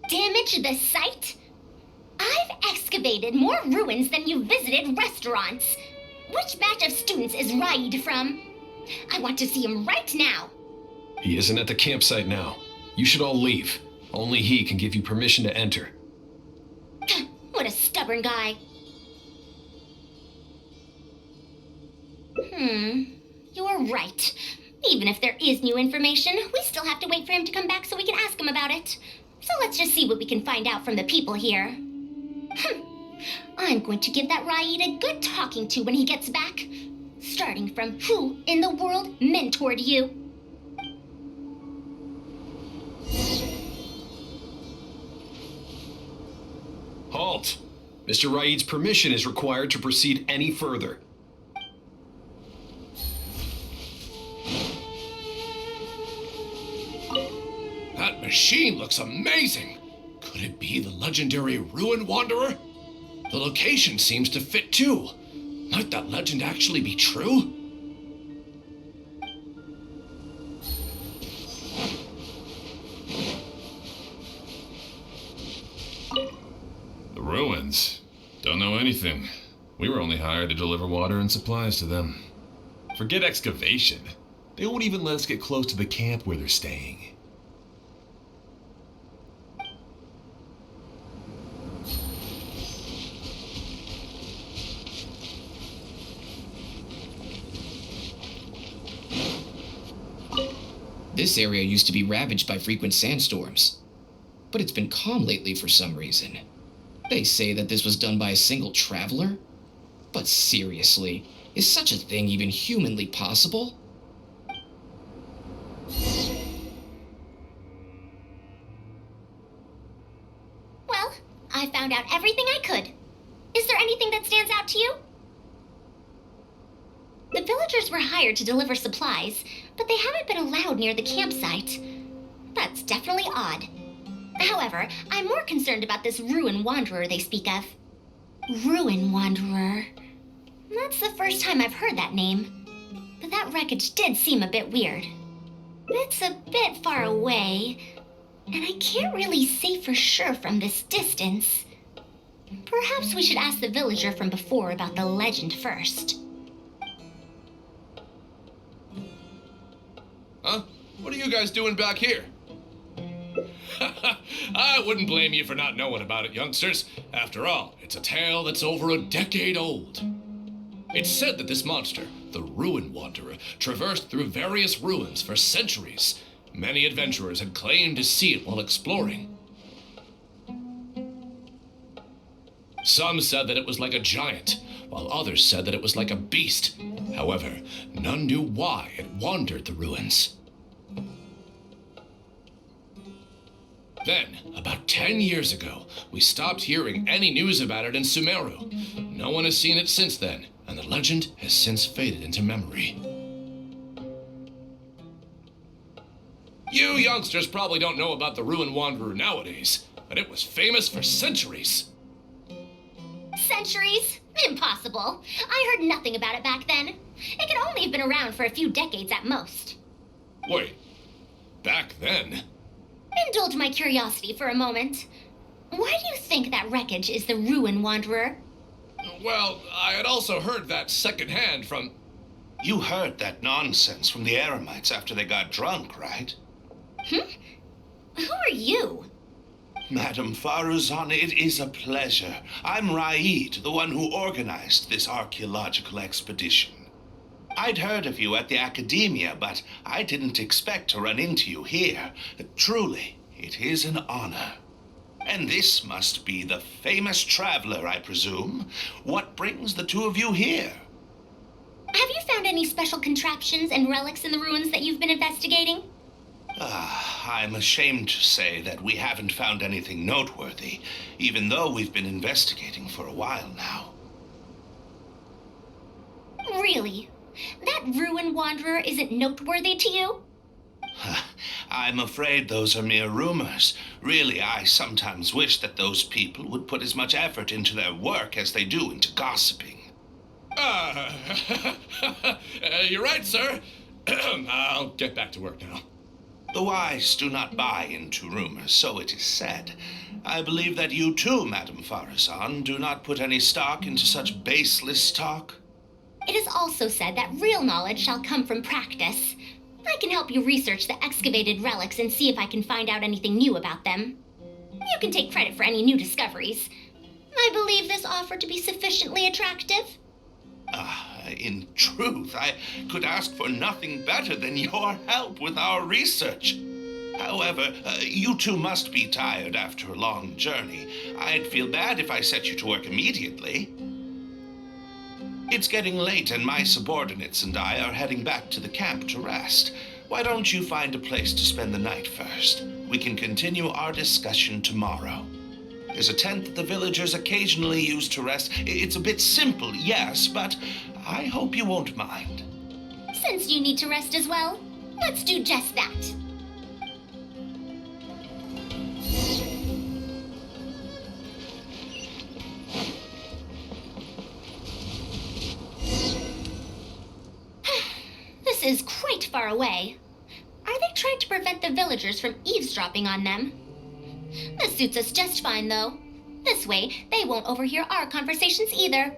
Damage the site? I've excavated more ruins than you visited restaurants. Which batch of students is Raid from? I want to see him right now. He isn't at the campsite now. You should all leave. Only he can give you permission to enter. What a stubborn guy. You're right. Even if there is new information, we still have to wait for him to come back so we can ask him about it. So let's just see what we can find out from the people here. I'm going to give that Raid a good talking to when he gets back. Starting from who in the world mentored you? Halt! Mr. Raid's permission is required to proceed any further. That machine looks amazing! Could it be the legendary Ruin Wanderer? The location seems to fit too. Might that legend actually be true? ruins. Don't know anything. We were only hired to deliver water and supplies to them. Forget excavation. They won't even let us get close to the camp where they're staying. This area used to be ravaged by frequent sandstorms, but it's been calm lately for some reason. They say that this was done by a single traveler? But seriously, is such a thing even humanly possible? Well, I found out everything I could. Is there anything that stands out to you? The villagers were hired to deliver supplies, but they haven't been allowed near the campsite. That's definitely odd. However, I'm more concerned about this Ruin Wanderer they speak of. Ruin Wanderer. That's the first time I've heard that name. But that wreckage did seem a bit weird. It's a bit far away, and I can't really say for sure from this distance. Perhaps we should ask the villager from before about the legend first. Huh? What are you guys doing back here? I wouldn't blame you for not knowing about it, youngsters. After all, it's a tale that's over a decade old. It's said that this monster, the Ruin Wanderer, traversed through various ruins for centuries. Many adventurers had claimed to see it while exploring. Some said that it was like a giant, while others said that it was like a beast. However, none knew why it wandered the ruins. Then, about 10 years ago, we stopped hearing any news about it in Sumeru. No one has seen it since then, and the legend has since faded into memory. You youngsters probably don't know about the Ruin Wanderer nowadays, but it was famous for centuries. Centuries? Impossible. I heard nothing about it back then. It could only have been around for a few decades at most. Wait, back then? Indulge my curiosity for a moment. Why do you think that wreckage is the Ruin Wanderer? Well, I had also heard that secondhand from... You heard that nonsense from the Eremites after they got drunk, right? Who are you? Madam Faruzan, it is a pleasure. I'm Raid, the one who organized this archaeological expedition. I'd heard of you at the Academia, but I didn't expect to run into you here. Truly, it is an honor. And this must be the famous traveler, I presume. What brings the two of you here? Have you found any special contraptions and relics in the ruins that you've been investigating? I'm ashamed to say that we haven't found anything noteworthy, even though we've been investigating for a while now. Really? That Ruin Wanderer isn't noteworthy to you? I'm afraid those are mere rumors. Really, I sometimes wish that those people would put as much effort into their work as they do into gossiping. You're right, sir. I'll get back to work now. The wise do not buy into rumors, so it is said. I believe that you too, Madam Faruzan, do not put any stock into such baseless talk. It is also said that real knowledge shall come from practice. I can help you research the excavated relics and see if I can find out anything new about them. You can take credit for any new discoveries. I believe this offer to be sufficiently attractive. In truth, I could ask for nothing better than your help with our research. However, you two must be tired after a long journey. I'd feel bad if I set you to work immediately. It's getting late and my subordinates and I are heading back to the camp to rest. Why don't you find a place to spend the night first? We can continue our discussion tomorrow. There's a tent that the villagers occasionally use to rest. It's a bit simple, yes, but I hope you won't mind. Since you need to rest as well, let's do just that. This is quite far away. Are they trying to prevent the villagers from eavesdropping on them? This suits us just fine, though. This way, they won't overhear our conversations either.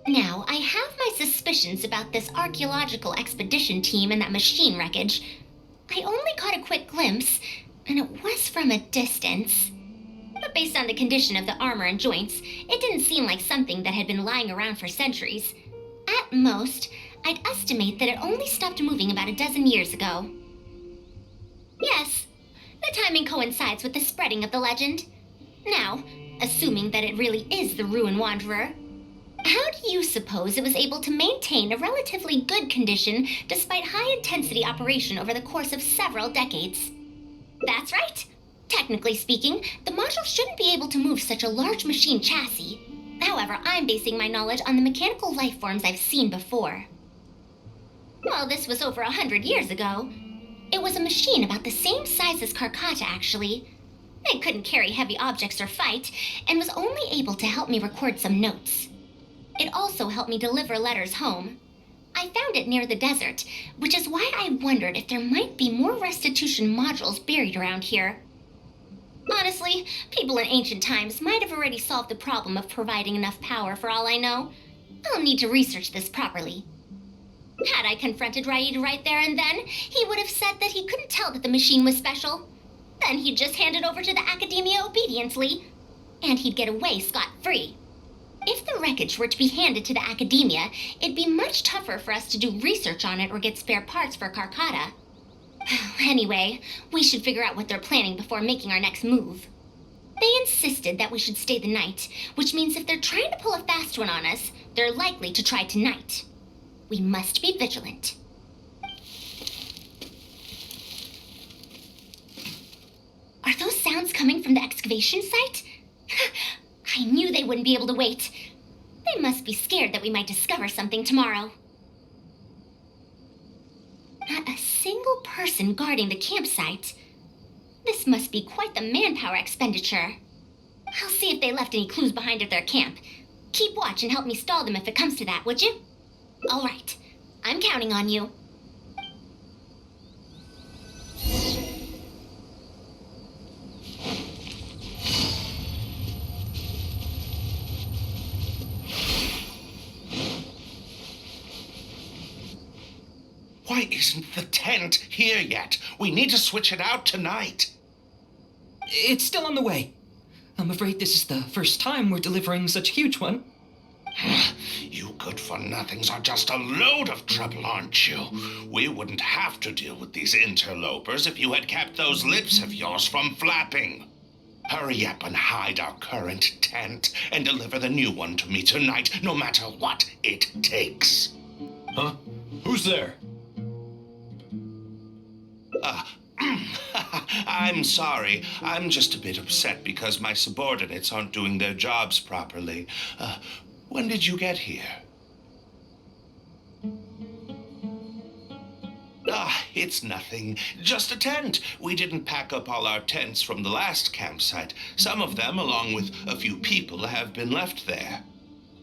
Now, I have my suspicions about this archaeological expedition team and that machine wreckage. I only caught a quick glimpse, and it was from a distance. But based on the condition of the armor and joints, it didn't seem like something that had been lying around for centuries. At most, I'd estimate that it only stopped moving about a dozen years ago. Yes, the timing coincides with the spreading of the legend. Now, assuming that it really is the Ruin Wanderer, how do you suppose it was able to maintain a relatively good condition despite high-intensity operation over the course of several decades? That's right. Technically speaking, the module shouldn't be able to move such a large machine chassis. However, I'm basing my knowledge on the mechanical life forms I've seen before. Well, this was over 100 years ago. It was a machine about the same size as Karkata, actually. It couldn't carry heavy objects or fight, and was only able to help me record some notes. It also helped me deliver letters home. I found it near the desert, which is why I wondered if there might be more restitution modules buried around here. Honestly, people in ancient times might have already solved the problem of providing enough power for all I know. I'll need to research this properly. Had I confronted Raid right there and then, he would have said that he couldn't tell that the machine was special. Then he'd just hand it over to the Academia obediently, and he'd get away scot-free. If the wreckage were to be handed to the Academia, it'd be much tougher for us to do research on it or get spare parts for Karkata. Anyway, we should figure out what they're planning before making our next move. They insisted that we should stay the night, which means if they're trying to pull a fast one on us, they're likely to try tonight. We must be vigilant. Are those sounds coming from the excavation site? I knew they wouldn't be able to wait. They must be scared that we might discover something tomorrow. Not a single person guarding the campsite. This must be quite the manpower expenditure. I'll see if they left any clues behind at their camp. Keep watch and help me stall them if it comes to that, would you? All right. I'm counting on you. Why isn't the tent here yet? We need to switch it out tonight. It's still on the way. I'm afraid this is the first time we're delivering such a huge one. You good-for-nothings are just a load of trouble, aren't you? We wouldn't have to deal with these interlopers if you had kept those lips of yours from flapping. Hurry up and hide our current tent and deliver the new one to me tonight, no matter what it takes. Huh? Who's there? I'm sorry. I'm just a bit upset because my subordinates aren't doing their jobs properly. When did you get here? It's nothing. Just a tent. We didn't pack up all our tents from the last campsite. Some of them, along with a few people, have been left there.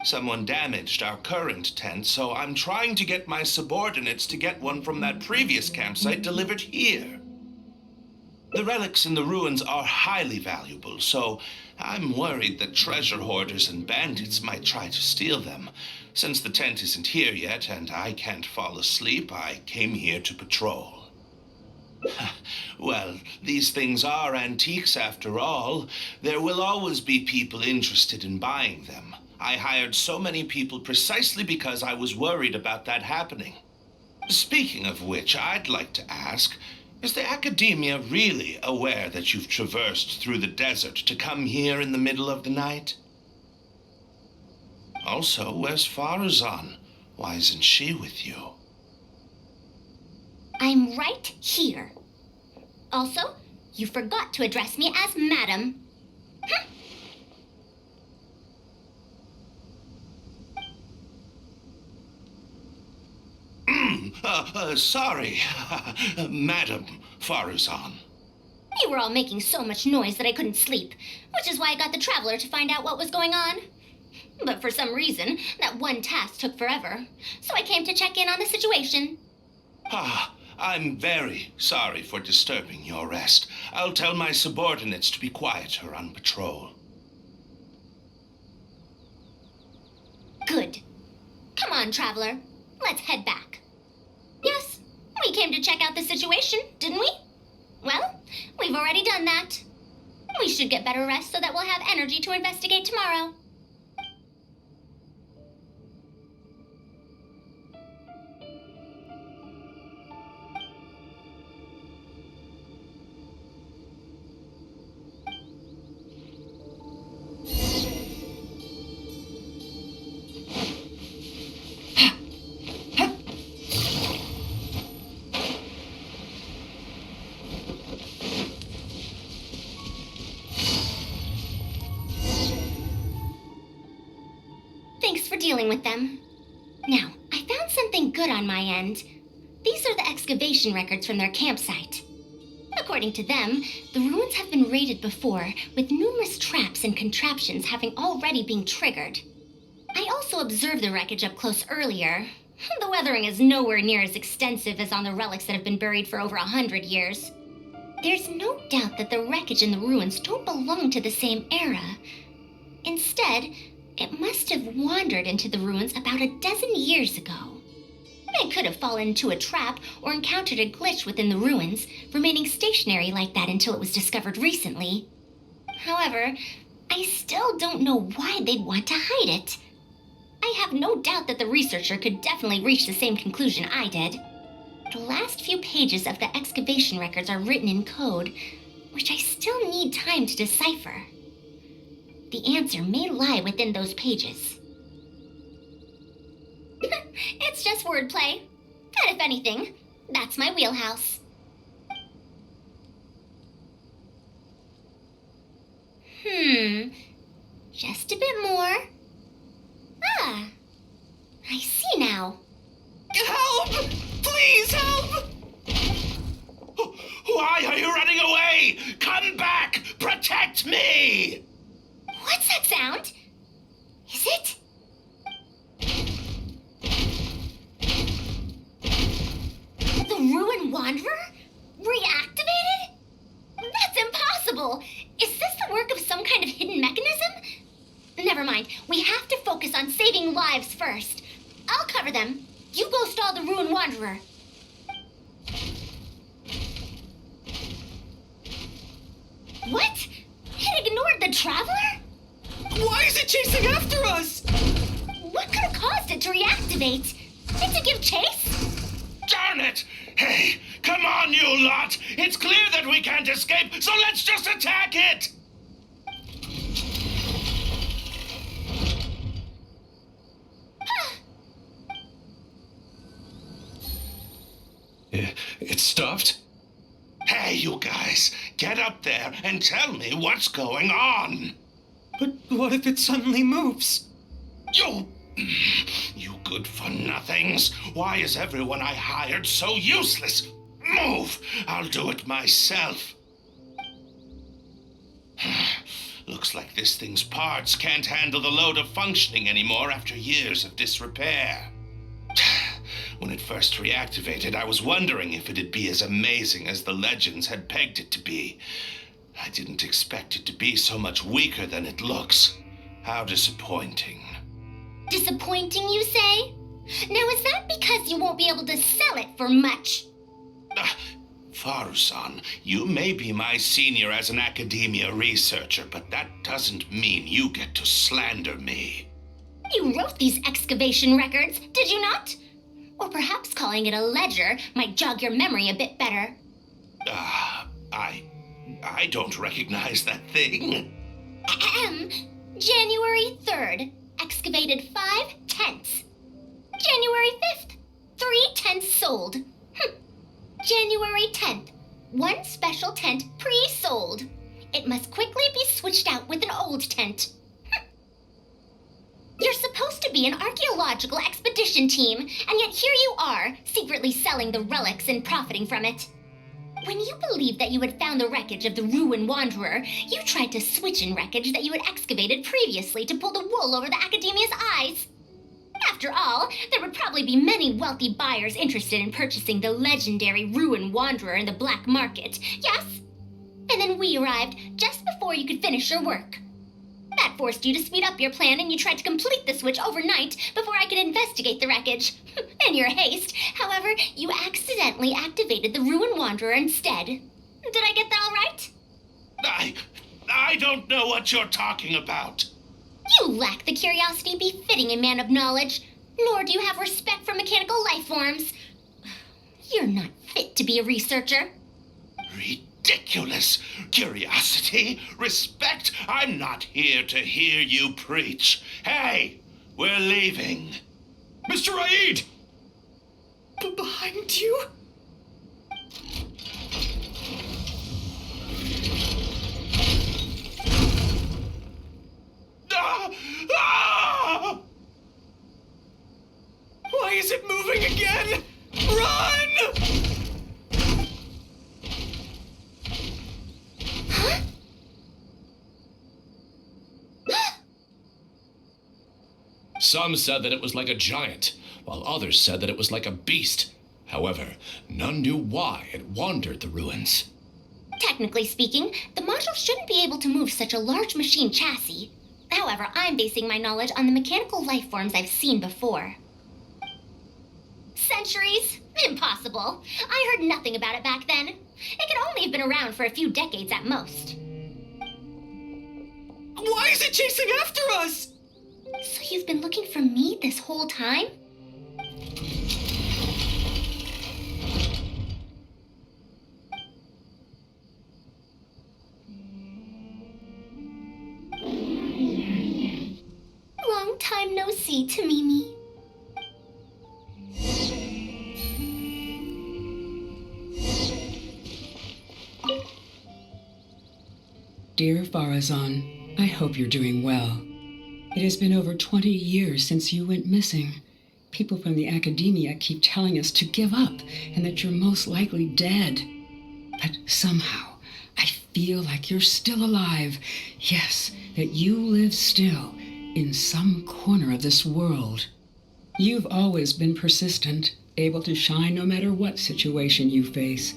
Someone damaged our current tent, so I'm trying to get my subordinates to get one from that previous campsite delivered here. The relics in the ruins are highly valuable, so I'm worried that treasure hoarders and bandits might try to steal them. Since the tent isn't here yet and I can't fall asleep, I came here to patrol. Well, these things are antiques after all. There will always be people interested in buying them. I hired so many people precisely because I was worried about that happening. Speaking of which, I'd like to ask, is the Academia really aware that you've traversed through the desert to come here in the middle of the night? Also, where's Faruzan? Why isn't she with you? I'm right here. Also, you forgot to address me as Madam. Sorry, Madam Faruzan. You were all making so much noise that I couldn't sleep, which is why I got the Traveler to find out what was going on. But for some reason, that one task took forever, so I came to check in on the situation. I'm very sorry for disturbing your rest. I'll tell my subordinates to be quieter on patrol. on, Traveler. Let's head back. Yes, we came to check out the situation, didn't we? Well, we've already done that. We should get better rest so that we'll have energy to investigate tomorrow. Thanks for dealing with them. Now, I found something good on my end. These are the excavation records from their campsite. According to them, the ruins have been raided before, with numerous traps and contraptions having already been triggered. I also observed the wreckage up close earlier. The weathering is nowhere near as extensive as on the relics that have been buried for over 100 years. There's no doubt that the wreckage and the ruins don't belong to the same era. Instead, it must have wandered into the ruins about a dozen years ago. It could have fallen into a trap or encountered a glitch within the ruins, remaining stationary like that until it was discovered recently. However, I still don't know why they'd want to hide it. I have no doubt that the researcher could definitely reach the same conclusion I did. The last few pages of the excavation records are written in code, which I still need time to decipher. The answer may lie within those pages. It's just wordplay. And if anything, that's my wheelhouse. Just a bit more. Ah, I see now. Help! Please help! Why are you running away? Come back! Protect me! What's that sound? Is it? The Ruin Wanderer? Reactivated? That's impossible! Is this the work of some kind of hidden mechanism? Never mind. We have to focus on saving lives first. I'll cover them. You go stall the Ruin Wanderer. What? It ignored the Traveler? Why is it chasing after us? What could have caused it to reactivate? Did it give chase? Darn it! Hey, come on, you lot! It's clear that we can't escape, so let's just attack it! It stopped? Hey, you guys, get up there and tell me what's going on! But what if it suddenly moves? You good-for-nothings! Why is everyone I hired so useless? Move! I'll do it myself. Looks like this thing's parts can't handle the load of functioning anymore after years of disrepair. When it first reactivated, I was wondering if it'd be as amazing as the legends had pegged it to be. I didn't expect it to be so much weaker than it looks. How disappointing. Disappointing, you say? Now, is that because you won't be able to sell it for much? Faruzan, you may be my senior as an academia researcher, but that doesn't mean you get to slander me. You wrote these excavation records, did you not? Or perhaps calling it a ledger might jog your memory a bit better. I don't recognize that thing. January 3rd, excavated 5 tents. January 5th, 3 tents sold. January 10th, 1 special tent pre-sold. It must quickly be switched out with an old tent. You're supposed to be an archaeological expedition team, and yet here you are, secretly selling the relics and profiting from it. When you believed that you had found the wreckage of the Ruin Wanderer, you tried to switch in wreckage that you had excavated previously to pull the wool over the Academia's eyes. After all, there would probably be many wealthy buyers interested in purchasing the legendary Ruin Wanderer in the black market, yes? And then we arrived just before you could finish your work. That forced you to speed up your plan, and you tried to complete the switch overnight before I could investigate the wreckage. In your haste, however, you accidentally activated the Ruin Wanderer instead. Did I get that all right? I don't know what you're talking about. You lack the curiosity befitting a man of knowledge, nor do you have respect for mechanical life forms. You're not fit to be a researcher. Ridiculous. Curiosity? Respect? I'm not here to hear you preach. Hey, we're leaving. Mr. Aid! Behind you? Ah! Why is it moving again? Run! Some said that it was like a giant, while others said that it was like a beast. However, none knew why it wandered the ruins. Technically speaking, the module shouldn't be able to move such a large machine chassis. However, I'm basing my knowledge on the mechanical life forms I've seen before. Centuries? Impossible. I heard nothing about it back then. It could only have been around for a few decades at most. Why is it chasing after us? So you've been looking for me this whole time? Long time no see, Tamimi. Dear Faruzan, I hope you're doing well. It has been over 20 years since you went missing. People from the academia keep telling us to give up and that you're most likely dead. But somehow, I feel like you're still alive. Yes, that you live still in some corner of this world. You've always been persistent, able to shine no matter what situation you face.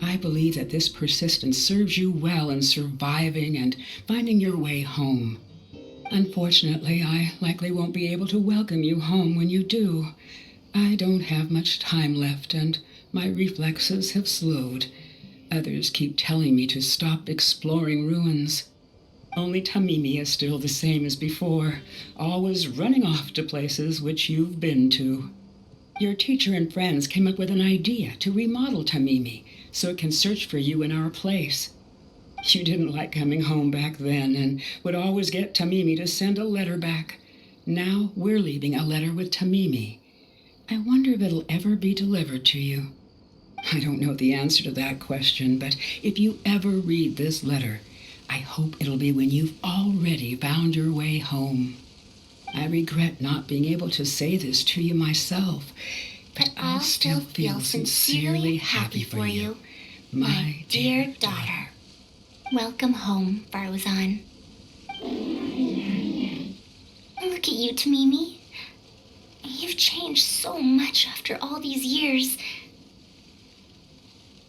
I believe that this persistence serves you well in surviving and finding your way home. Unfortunately, I likely won't be able to welcome you home when you do. I don't have much time left, and my reflexes have slowed. Others keep telling me to stop exploring ruins. Only Tamimi is still the same as before, always running off to places which you've been to. Your teacher and friends came up with an idea to remodel Tamimi so it can search for you in our place. You didn't like coming home back then and would always get Tamimi to send a letter back. Now we're leaving a letter with Tamimi. I wonder if it'll ever be delivered to you. I don't know the answer to that question, but if you ever read this letter, I hope it'll be when you've already found your way home. I regret not being able to say this to you myself, but I'll still feel sincerely happy for you, my dear daughter. Welcome home, Faruzan. Look at you, Tamimi. You've changed so much after all these years.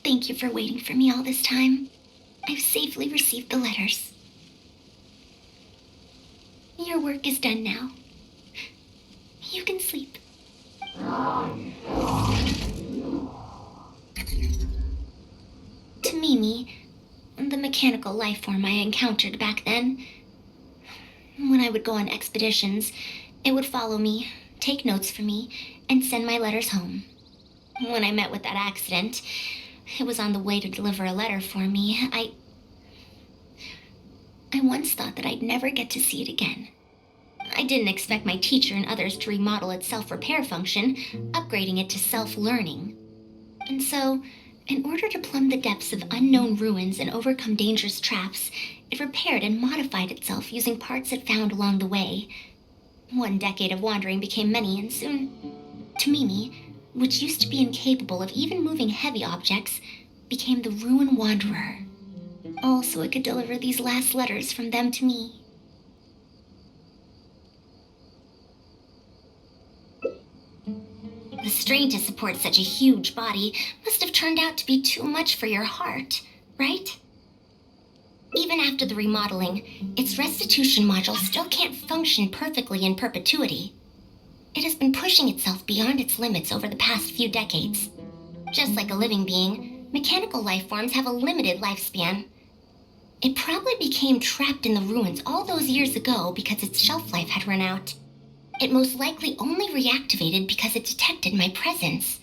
Thank you for waiting for me all this time. I've safely received the letters. Your work is done now. You can sleep. Tamimi, the mechanical life form I encountered back then. When I would go on expeditions, it would follow me, take notes for me, and send my letters home. When I met with that accident, it was on the way to deliver a letter for me. I once thought that I'd never get to see it again. I didn't expect my teacher and others to remodel its self-repair function, upgrading it to self-learning. And so, in order to plumb the depths of unknown ruins and overcome dangerous traps, it repaired and modified itself using parts it found along the way. 1 decade of wandering became many, and soon, Tamimi, which used to be incapable of even moving heavy objects, became the Ruin Wanderer. All so it could deliver these last letters from them to me. The strain to support such a huge body must have turned out to be too much for your heart, right? Even after the remodeling, its restitution module still can't function perfectly in perpetuity. It has been pushing itself beyond its limits over the past few decades. Just like a living being, mechanical life forms have a limited lifespan. It probably became trapped in the ruins all those years ago because its shelf life had run out. It most likely only reactivated because it detected my presence.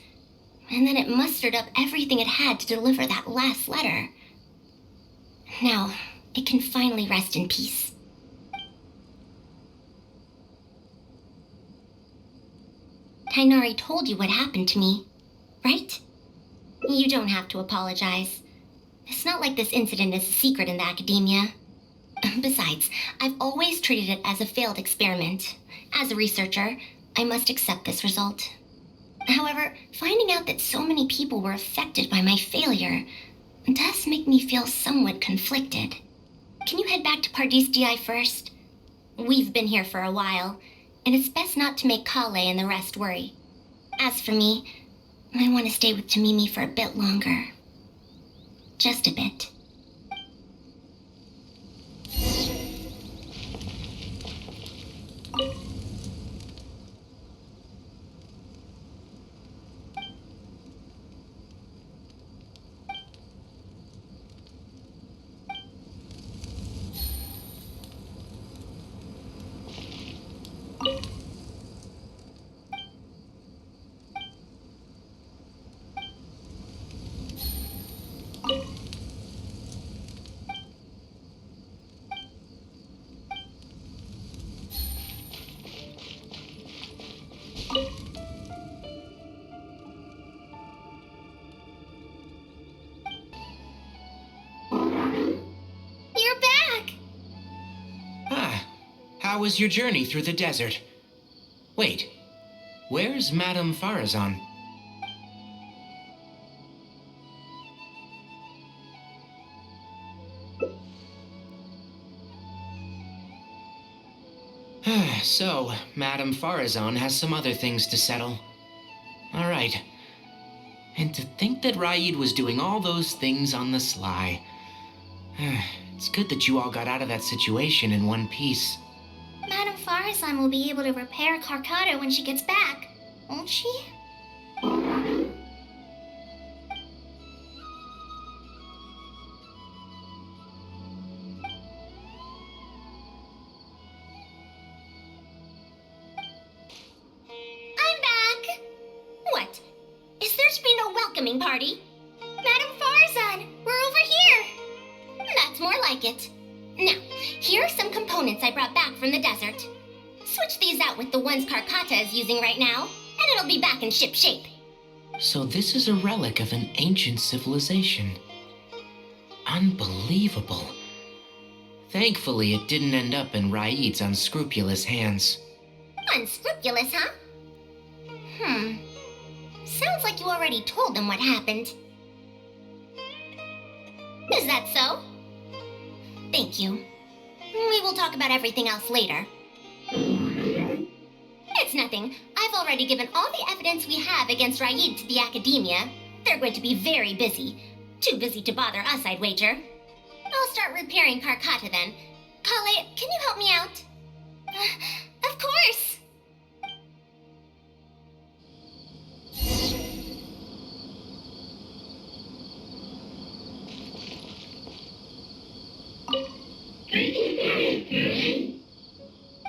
And then it mustered up everything it had to deliver that last letter. Now, it can finally rest in peace. Tainari told you what happened to me, right? You don't have to apologize. It's not like this incident is a secret in the academia. Besides, I've always treated it as a failed experiment. As a researcher, I must accept this result. However, finding out that so many people were affected by my failure does make me feel somewhat conflicted. Can you head back to Pardis DI first? We've been here for a while, and it's best not to make Kale and the rest worry. As for me, I want to stay with Tamimi for a bit longer. Just a bit. You're back! How was your journey through the desert? Wait, where's Madame Faruzan? So, Madame Faruzan has some other things to settle. All right. And to think that Raid was doing all those things on the sly. It's good that you all got out of that situation in one piece. Madame Faruzan will be able to repair Karkata when she gets back, won't she? I'm back! What? Is there to be no welcoming party? Madame Faruzan, we're over here! That's more like it. Now, here are some components I brought back from the desert. Switch these out with the ones Karkata is using right now, and it'll be back in ship shape. So this is a relic of an ancient civilization. Unbelievable. Thankfully, it didn't end up in Raid's unscrupulous hands. Unscrupulous, huh? Sounds like you already told them what happened. Is that so? Thank you. We will talk about everything else later. It's nothing. I've already given all the evidence we have against Raid to the Academia. They're going to be very busy. Too busy to bother us, I'd wager. I'll start repairing Karkata then. Kale, can you help me out? Of course!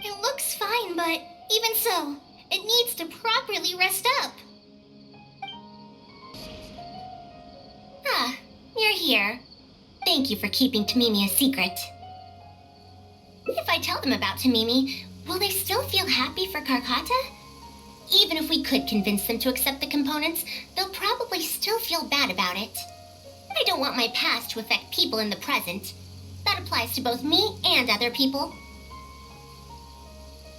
It looks fine, but even so, it needs to properly rest up. You're here. Thank you for keeping Tamimi a secret. If I tell them about Tamimi, will they still feel happy for Karkata? Even if we could convince them to accept the components, they'll probably still feel bad about it. I don't want my past to affect people in the present. That applies to both me and other people.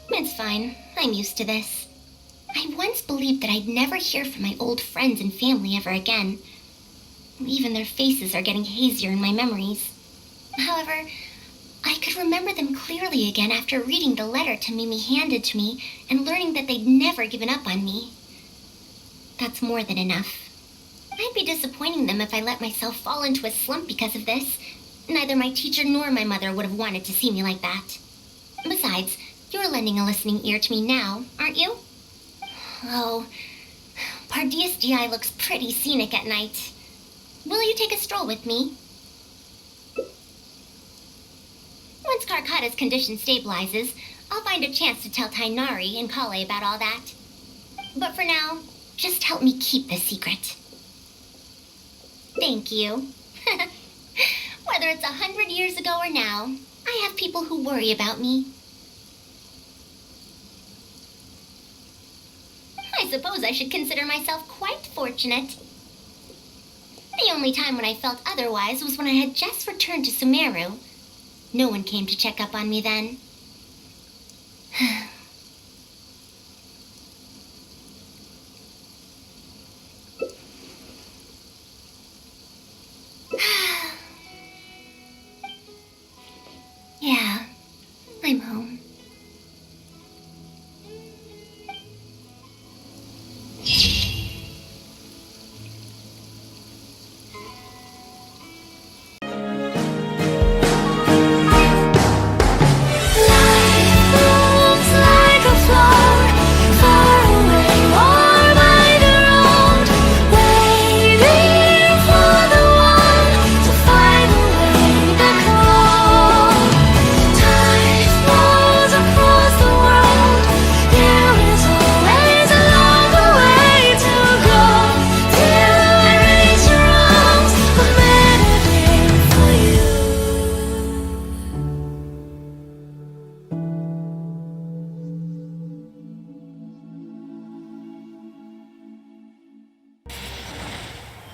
It's fine. I'm used to this. I once believed that I'd never hear from my old friends and family ever again. Even their faces are getting hazier in my memories. However, I could remember them clearly again after reading the letter Tamimi handed to me and learning that they'd never given up on me. That's more than enough. I'd be disappointing them if I let myself fall into a slump because of this, Neither my teacher nor my mother would have wanted to see me like that. Besides, you're lending a listening ear to me now, aren't you? Oh, Pardius GI looks pretty scenic at night. Will you take a stroll with me? Once Karkata's condition stabilizes, I'll find a chance to tell Tainari and Kale about all that. But for now, just help me keep this secret. Thank you. Whether it's 100 years ago or now, I have people who worry about me. I suppose I should consider myself quite fortunate. The only time when I felt otherwise was when I had just returned to Sumeru. No one came to check up on me then. Yeah, I'm home.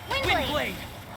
Windblade!